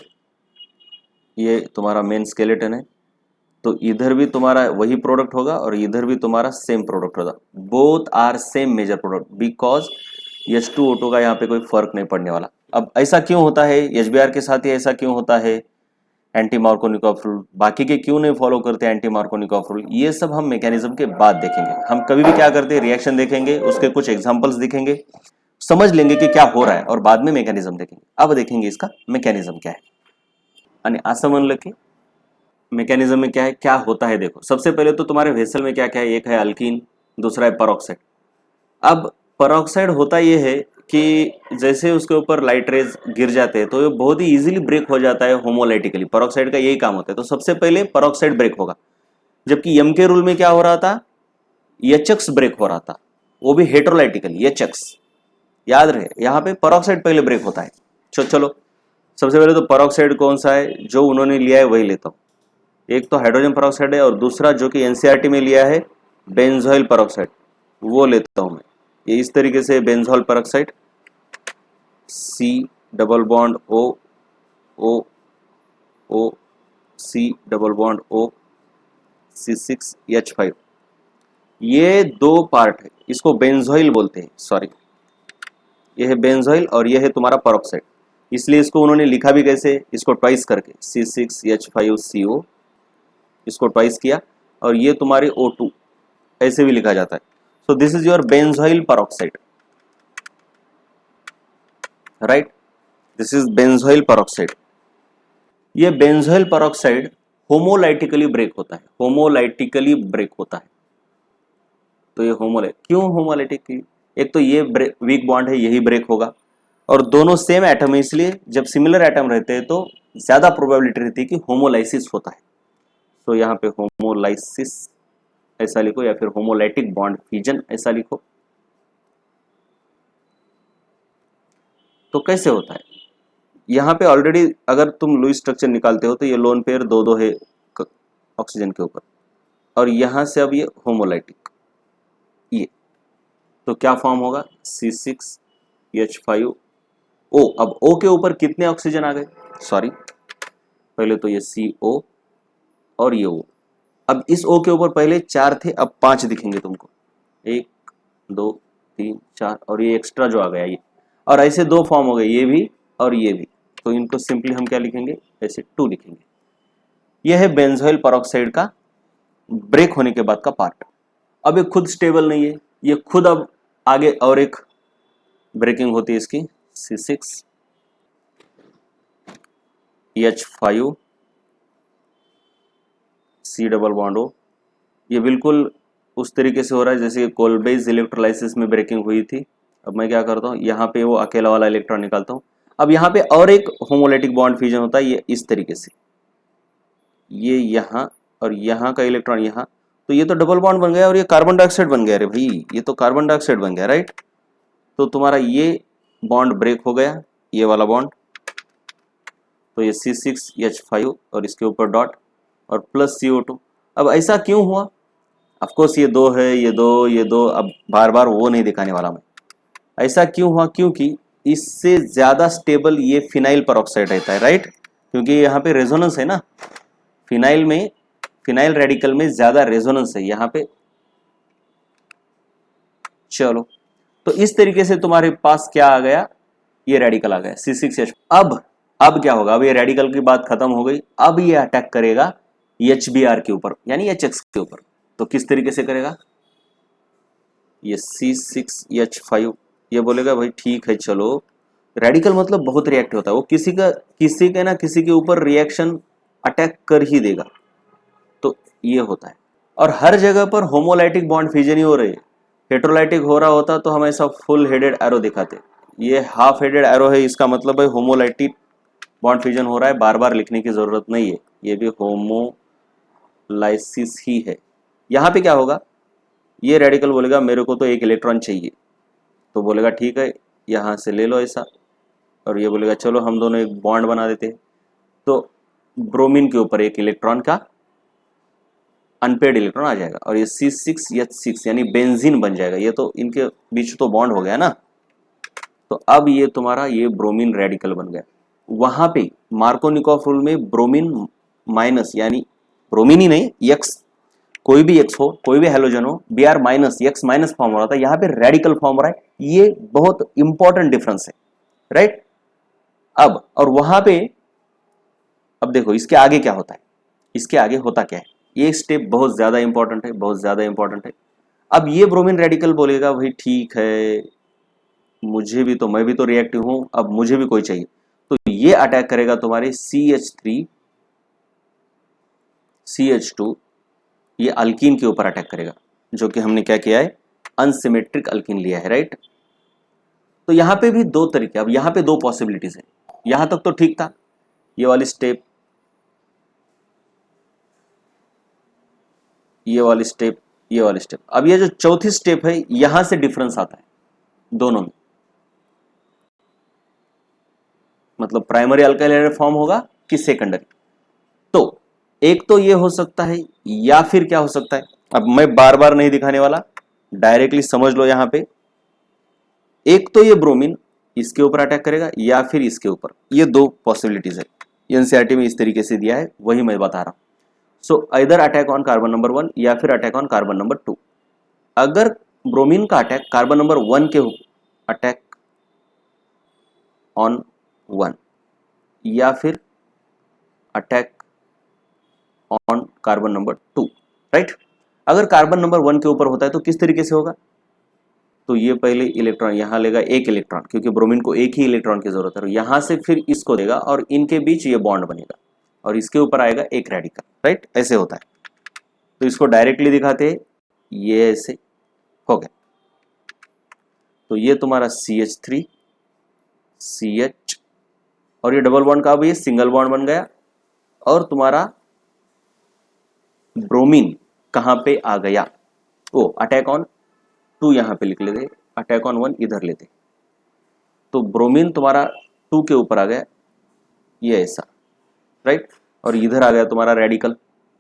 S1: ये तुम्हारा मेन स्केलेटन है, तो इधर भी तुम्हारा वही प्रोडक्ट होगा और इधर भी तुम्हारा सेम प्रोडक्ट होगा, both are same major product, because H2O2 का यहाँ पे कोई फर्क नहीं पड़ने वाला। अब ऐसा क्यों होता है HBr के साथ ही ऐसा क्यों होता है, एंटी मार्कोनिकॉफ रूल, बाकी के क्यों नहीं फॉलो करते एंटी मार्कोनिकॉफ रूल, ये सब हम मैकेनिज्म के बाद देखेंगे। हम कभी भी क्या करते हैं, रिएक्शन देखेंगे, उसके कुछ एग्जांपल्स दिखेंगे, समझ लेंगे कि क्या हो रहा है और बाद में मैकेनिज्म देखेंगे। अब देखेंगे इसका मैकेनिज्म क्या है, आणि असं म्हणलं की मैकेनिज्म में क्या है, क्या होता है। देखो सबसे पहले तो तुम्हारे वेसल में क्या क्या है, एक है अल्कीन, दूसरा है पेरोक्साइड। अब पेरोक्साइड होता ये है कि जैसे उसके ऊपर लाइट रेज गिर जाते हैं तो ये बहुत ही इजीली ब्रेक हो जाता है होमोलाइटिकली, पेरोक्साइड का यही काम होता है। तो सबसे पहले पेरोक्साइड ब्रेक होगा, जबकि एम के रूल में क्या हो रहा था, एचएक्स ब्रेक हो रहा था, वो भी हेट्रोलाइटिकली एचएक्स, याद रहे यहाँ पे पेरोक्साइड पहले ब्रेक होता है। चलो सबसे पहले तो पेरोक्साइड कौन सा है जो उन्होंने लिया है वही लेता हूँ। एक तो हाइड्रोजन पेरोक्साइड है और दूसरा जो कि एनसीईआरटी में लिया है बेंजोइल पेरोक्साइड, वो लेता हूं मैं। ये इस तरीके से benzoyl peroxide, C double bond O O O C double bond O C6H5, ये दो पार्ट है, इसको बेंजोइल बोलते हैं, सॉरी ये है बेंजोइल और ये है तुम्हारा पेरोक्साइड, इसलिए इसको उन्होंने लिखा भी कैसे, इसको ट्वाइस करके C6H5CO, इसको ट्वाइस किया, और ये तुम्हारी O2 ऐसे भी लिखा जाता है। सो this is your benzoyl peroxide, right, this is benzoyl peroxide. ये बेंजोइल पेरोक्साइड होमोलाइटिकली ब्रेक होता है, होमोलाइटिकली ब्रेक होता है। तो ये होमोलाइट, क्यों होमोलाइटिक? एक तो ये वीक बॉन्ड है, यही ब्रेक होगा, और दोनों सेम एटम है, इसलिए जब सिमिलर एटम रहते हैं तो ज्यादा प्रोबेबिलिटी रहती है कि होमोलाइसिस होता है। तो यहाँ पे होमोलाइसिस ऐसा लिखो, या फिर होमोलाइटिक बॉन्ड फिजन ऐसा लिखो। तो कैसे होता है, यहाँ पे ऑलरेडी अगर तुम लुईस स्ट्रक्चर निकालते हो तो ये लोन पेयर दो दो है ऑक्सीजन के ऊपर, और यहां से अब ये होमोलाइटिक, ये तो क्या फॉर्म होगा, C6H5O। अब O के ऊपर कितने ऑक्सीजन आ गए, सॉरी पहले तो ये CO और ये O, अब इस O के ऊपर पहले 4 थे, अब 5 दिखेंगे तुमको, 1 2 3 4, और ये एक्स्ट्रा जो आ गया ये, और ऐसे दो फॉर्म हो गए, ये भी और ये भी, तो इनको सिंपली हम क्या लिखेंगे, ऐसे 2 लिखेंगे। यह है बेंजोइल पेरोक्साइड का ब्रेक होने के बाद का पार्ट। अब ये खुद स्टेबल नहीं है, ये खुद अब आगे और एक ब्रेकिंग होती है इसकी, C6H5 C double bond O, ये बिल्कुल उस तरीके से हो रहा है जैसे कोलबेज इलेक्ट्रोलाइसिस में ब्रेकिंग हुई थी। अब मैं क्या करता हूँ, यहाँ पे वो अकेला वाला इलेक्ट्रॉन निकालता हूँ, अब यहाँ पे और एक होमोलाइटिक बॉन्ड फ्यूजन होता है, ये इस तरीके से, ये यहाँ और यहाँ का इलेक्ट्रॉन यहाँ, तो ये तो डबल बॉन्ड बन गया और ये कार्बन डाइऑक्साइड बन गया, अरे भाई ये तो कार्बन डाइऑक्साइड बन गया, राइट। तो तुम्हारा ये बॉन्ड ब्रेक हो गया, ये वाला बॉन्ड, तो ये C6H5 और इसके ऊपर डॉट और प्लस CO2। अब ऐसा क्यों हुआ, ऑफकोर्स ये दो है, ये दो, अब बार बार वो नहीं दिखाने वाला मैं। ऐसा क्यों हुआ, क्योंकि इससे ज्यादा स्टेबल ये फिनाइल पेरोक्साइड रहता है, राइट, क्योंकि यहाँ पे रेजोनेंस है ना, फिनाइल में, फिनाइल रेडिकल में ज्यादा रेजोनेंस है यहाँ पे। चलो, तो इस तरीके से तुम्हारे पास क्या आ गया, ये रेडिकल आ गया C6H। अब क्या होगा, अब ये रेडिकल की बात खत्म हो गई, अब ये अटैक करेगा HBr के ऊपर, यानी HX के ऊपर। तो किस तरीके से करेगा, ये C6H5 ये बोलेगा भाई ठीक है, चलो रेडिकल मतलब बहुत रिएक्टिव होता है, वो किसी के ना किसी के ऊपर रिएक्शन अटैक कर ही देगा, तो ये होता है। और हर जगह पर होमोलाइटिक बॉन्ड फ्यूजन ही हो रही है, हेटेरोलाइटिक हो रहा होता तो हम ऐसा फुल हेडेड एरो दिखाते, ये हाफ हेडेड एरो है, इसका मतलब है होमोलाइटिक बॉन्ड फ्यूजन हो रहा है, बार बार लिखने की जरूरत नहीं है, ये भी होमोलाइसिस ही है। यहाँ पे क्या होगा, ये रेडिकल बोलेगा मेरे को तो एक इलेक्ट्रॉन चाहिए, तो बोलेगा ठीक है यहाँ से ले लो ऐसा, और ये बोलेगा चलो हम दोनों एक बॉन्ड बना देते हैं, तो ब्रोमीन के ऊपर एक इलेक्ट्रॉन का अनपेड इलेक्ट्रॉन आ जाएगा, और ये C6H6 यानी बेंजीन बन जाएगा, ये तो इनके बीच तो बॉन्ड हो गया ना। तो अब ये तुम्हारा ये ब्रोमीन रेडिकल बन गया। वहां पे मार्कोनिकॉफ रूल में ब्रोमीन माइनस, यानी ब्रोमीन ही नहीं, एक्स, कोई भी एक्स हो, कोई भी हेलोजन हो, Br minus x minus form हो रहा था, यहाँ पे रेडिकल फॉर्म हो रहा है, ये बहुत इंपॉर्टेंट डिफरेंस है, राइट। अब और वहां पे अब देखो इसके आगे क्या होता है, इसके आगे होता क्या है, ये स्टेप बहुत ज्यादा इंपॉर्टेंट है, बहुत ज्यादा इंपॉर्टेंट है। अब ये ब्रोमीन रेडिकल बोलेगा भाई ठीक है, मुझे भी तो, मैं भी तो रिएक्टिव हूं, अब मुझे भी कोई चाहिए, तो ये अटैक करेगा तुम्हारे CH3 CH2, ये अल्कीन के ऊपर अटैक करेगा, जो कि हमने क्या किया है, अनसिमेट्रिक अल्कीन लिया है, राइट। तो यहां पे भी दो तरीके, अब यहां पे दो पॉसिबिलिटीज है, यहां तक तो ठीक था, ये वाली स्टेप, ये वाली स्टेप, ये वाली स्टेप। अब ये जो चौथी स्टेप है, यहां से डिफरेंस आता है दोनों में, मतलब प्राइमरी अल्काइल फॉर्म होगा कि सेकेंडरी। तो एक तो ये हो सकता है, या फिर क्या हो सकता है, अब मैं बार बार नहीं दिखाने वाला, डायरेक्टली समझ लो। यहां पे एक तो ये ब्रोमीन इसके ऊपर अटैक करेगा या फिर इसके ऊपर, ये दो पॉसिबिलिटीज है। एनसीईआरटी में इस तरीके से दिया है, वही मैं बता रहा हूं। सो इधर अटैक ऑन कार्बन नंबर 1 या फिर अटैक ऑन कार्बन नंबर 2। अगर ब्रोमीन का अटैक कार्बन नंबर 1 के अटैक ऑन 1 या फिर attack on carbon number 2, right. अगर कार्बन नंबर 1 के ऊपर होता है तो किस तरीके से होगा, तो ये पहले इलेक्ट्रॉन यहां लेगा, एक इलेक्ट्रॉन, क्योंकि ब्रोमीन को एक ही इलेक्ट्रॉन की जरूरत है, यहां से फिर इसको देगा और इनके बीच ये बॉन्ड बनेगा और इसके ऊपर आएगा एक रेडिकल, राइट। ऐसे होता है। तो इसको डायरेक्टली दिखाते हैं, ये ऐसे हो गया। तो ये तुम्हारा CH3 CH और ये डबल बॉन्ड का भी ये सिंगल बॉन्ड बन गया और तुम्हारा ब्रोमीन कहां पे आ गया, ओ अटैक ऑन 2 यहां पे लिख लेते, अटैक ऑन 1 इधर लेते। तो ब्रोमीन तुम्हारा 2 के ऊपर आ गया, ये ऐसा, राइट। और इधर आ गया तुम्हारा रेडिकल।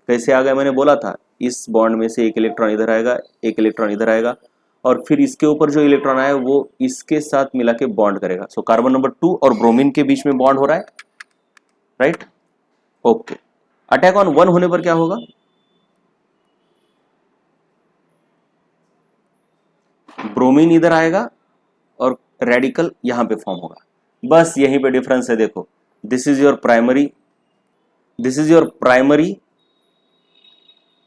S1: कैसे आ गया, मैंने बोला था इस बॉन्ड में से एक इलेक्ट्रॉन इधर आएगा, एक इलेक्ट्रॉन इधर आएगा और फिर इसके ऊपर जो इलेक्ट्रॉन आया वो इसके साथ मिला के बॉन्ड करेगा। सो कार्बन नंबर 2 और ब्रोमीन के बीच में बॉन्ड हो रहा है, राइट। ओके, अटैक ऑन 1 होने पर क्या होगा, ब्रोमीन इधर आएगा और रेडिकल यहां पे फॉर्म होगा। बस यहीं पे डिफरेंस है, देखो this is your primary, this is your primary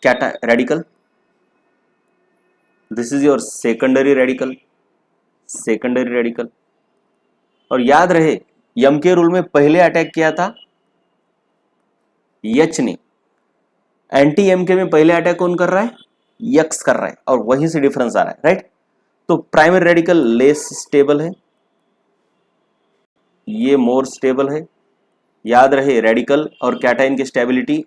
S1: radical, this is your secondary radical, secondary radical. और याद रहे यम के रूल में पहले अटैक किया था एच ने, एंटी एम के में पहले अटैक कौन कर रहा है, यक्स कर रहा है, और वहीं से डिफरेंस आ रहा है, राइट। तो प्राइमरी रेडिकल लेस स्टेबल है, ये मोर स्टेबल है। याद रहे रेडिकल और कैटायन की स्टेबिलिटी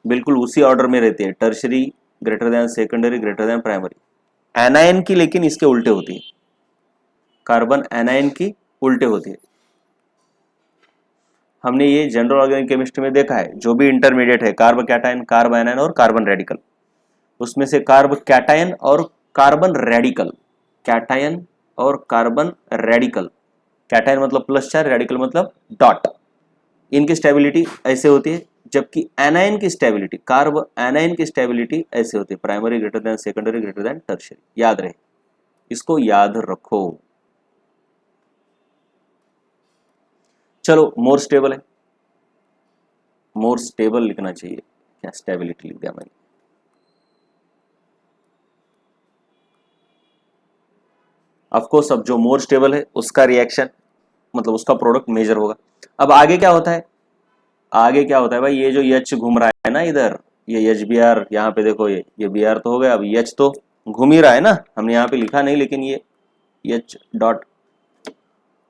S1: बिल्कुल उसी ऑर्डर में रहती है, tertiary greater than secondary greater than primary. Anion की लेकिन इसके उल्टे होती है, कार्बन एनायन की उल्टे होती है। हमने ये जनरल ऑर्गेनिक केमिस्ट्री में देखा है, जो भी इंटरमीडिएट है कार्ब कैटायन, कार्ब एनायन और कार्बन रेडिकल, उसमें से कार्ब कैटायन और कार्बन रेडिकल, कैटायन और कार्बन रेडिकल, कैटायन मतलब +4, रेडिकल मतलब डॉट, इनकी स्टेबिलिटी ऐसे होती है, जबकि एनायन की स्टेबिलिटी, कार्ब एनायन की स्टेबिलिटी ऐसे होती है, primary greater than secondary greater than tertiary. याद रहे, इसको याद रखो। चलो मोर स्टेबल है, मोर स्टेबल लिखना चाहिए, क्या स्टेबिलिटी लिख दिया मैंने। ऑफकोर्स अब जो मोर स्टेबल है उसका रिएक्शन मतलब उसका प्रोडक्ट मेजर होगा। अब आगे क्या होता है, आगे क्या होता है भाई, ये जो एच घूम रहा है ना इधर, ये एच बी आर, यहाँ पे देखो ये बी आर तो हो गया, अब एच तो घूम ही रहा है ना, हमने यहाँ पे लिखा नहीं, लेकिन ये एच डॉट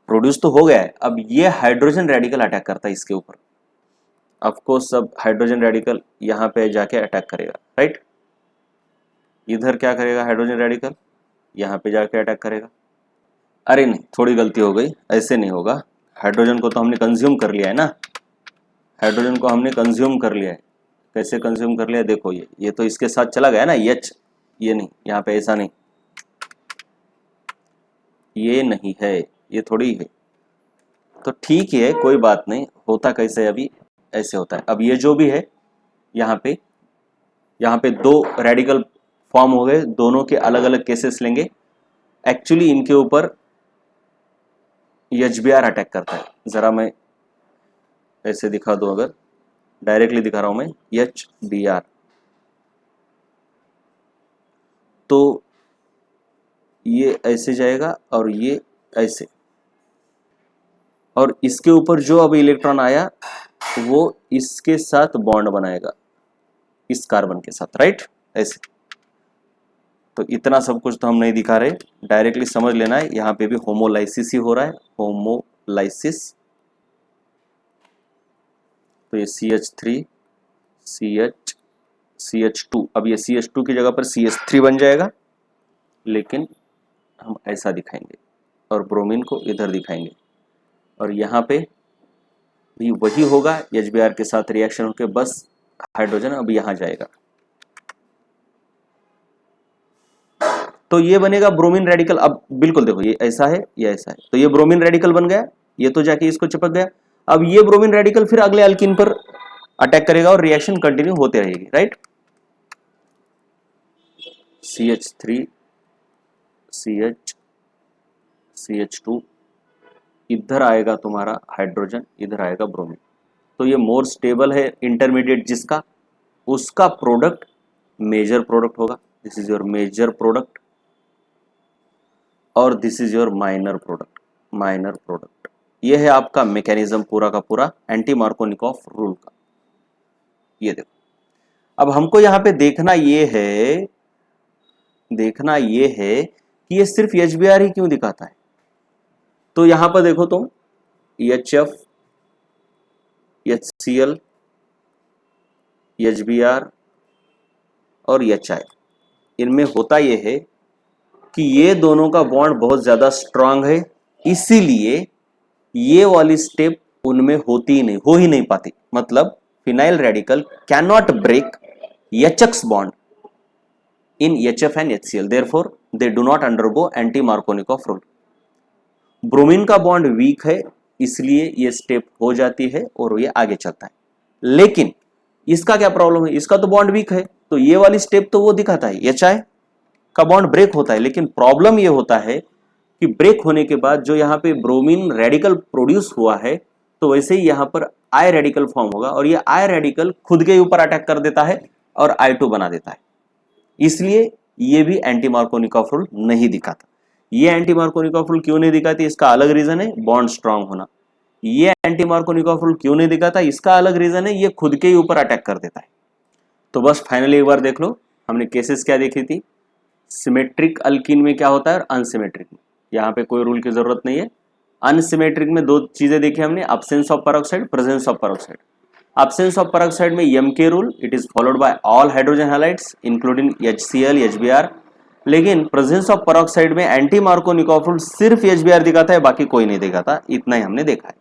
S1: प्रोड्यूस तो हो गया है। अब ये हाइड्रोजन रेडिकल अटैक करता है इसके ऊपर, ऑफकोर्स अब हाइड्रोजन रेडिकल यहाँ पे जाके अटैक करेगा, राइट। इधर क्या करेगा हाइड्रोजन रेडिकल, यहाँ पे जाके अटैक करेगा। अरे नहीं, थोड़ी गलती हो गई, ऐसे नहीं होगा। हाइड्रोजन को तो हमने कंज्यूम कर लिया है ना, हाइड्रोजन को हमने कंज्यूम कर लिया है। कैसे कंज्यूम कर लिया, देखो ये तो इसके साथ चला गया ना एच, ये नहीं, यहाँ पे ऐसा नहीं, ये नहीं है, ये थोड़ी है। तो ठीक है, कोई बात नहीं, होता कैसे अभी ऐसे होता है। अब ये जो भी है यहाँ पे 2 रेडिकल फॉर्म हो गए, दोनों के अलग अलग केसेस लेंगे। एक्चुअली इनके ऊपर एचबीआर अटैक करता है, जरा मैं ऐसे दिखा दूं, अगर डायरेक्टली दिखा रहा हूं मैं एचबीआर, तो ये ऐसे जाएगा और ये ऐसे, और इसके ऊपर जो अब इलेक्ट्रॉन आया वो इसके साथ बॉन्ड बनाएगा इस कार्बन के साथ, राइट, ऐसे। तो इतना सब कुछ तो हम नहीं दिखा रहे, डायरेक्टली समझ लेना है, यहाँ पे भी होमोलाइसिस ही हो रहा है, होमोलाइसिस। तो ये CH3 CH2, अब ये CH2 की जगह पर CH3 बन जाएगा, लेकिन हम ऐसा दिखाएंगे और ब्रोमीन को इधर दिखाएंगे, और यहाँ पे भी वही होगा, एचबीआर के साथ रिएक्शन होकर बस हाइड्रोजन अब यहाँ जाएगा। तो ये बनेगा ब्रोमीन रेडिकल। अब बिल्कुल देखो, ये ऐसा है, ये ऐसा है, तो ये ब्रोमीन रेडिकल बन गया, ये तो जाके इसको चिपक गया। अब ये ब्रोमीन रेडिकल फिर अगले अल्कीन पर अटैक करेगा और रिएक्शन कंटिन्यू होते रहेगी, राइट। CH3 CH2 इधर आएगा तुम्हारा हाइड्रोजन, इधर आएगा ब्रोमीन। तो ये मोर स्टेबल है इंटरमीडिएट जिसका, उसका प्रोडक्ट मेजर प्रोडक्ट होगा। This is your major product और this is your minor product. ये है आपका मैकेनिज्म पूरा का पूरा एंटी मार्कोनिकॉफ रूल का। ये देखो, अब हमको यहां पे देखना ये है कि ये सिर्फ HBr ही क्यों दिखाता है। तो यहां पर देखो तुम HF, HCl, HBr और HI, इनमें होता यह है कि ये दोनों का बॉन्ड बहुत ज्यादा स्ट्रांग है, इसीलिए ये वाली स्टेप उनमें हो ही नहीं पाती। मतलब phenyl radical can not break HX bond in HF and HCl, therefore they do not undergo anti-Markovnikov rule। Bromine का बॉन्ड वीक है, इसलिए ये स्टेप हो जाती है और ये आगे चलता है। लेकिन इसका क्या प्रॉब्लम है, इसका तो बॉन्ड वीक है, तो ये वाली स्टेप तो वो दिखाता है, HI का बॉन्ड ब्रेक होता है। लेकिन प्रॉब्लम ये होता है कि ब्रेक होने के बाद जो यहाँ पे ब्रोमीन रेडिकल प्रोड्यूस हुआ है, तो वैसे ही यहाँ पर I रेडिकल फॉर्म होगा और ये I रेडिकल खुद के ऊपर अटैक कर देता है और I2 बना देता है। इसलिए ये भी एंटी मार्कोनिकॉफ रूल नहीं दिखाता। ये एंटी मार्कोनिकॉफ रूल क्यों नहीं दिखाती, इसका अलग रीजन है, बॉन्ड स्ट्रांग होना। ये एंटी मार्कोनिकॉफ रूल क्यों नहीं दिखाता, इसका अलग रीजन है, ये खुद के ही ऊपर अटैक कर देता है। तो बस फाइनली एक बार देख लो, हमने केसेस क्या देखी थी, सिमेट्रिक अल्कीन में क्या होता है और अनसिमेट्रिक में। यहाँ पे कोई रूल की जरूरत नहीं है। अनसिमेट्रिक में दो चीजें देखी हमने, absence of peroxide, presence of peroxide. Absence of peroxide में MK rule, it is followed by all hydrogen halides including HCl, HBr। लेकिन प्रेजेंस ऑफ पेरोक्साइड में एंटी मार्कोनिकॉफ रूल सिर्फ HBr दिखाता है, बाकी कोई नहीं दिखाता। इतना ही हमने देखा है।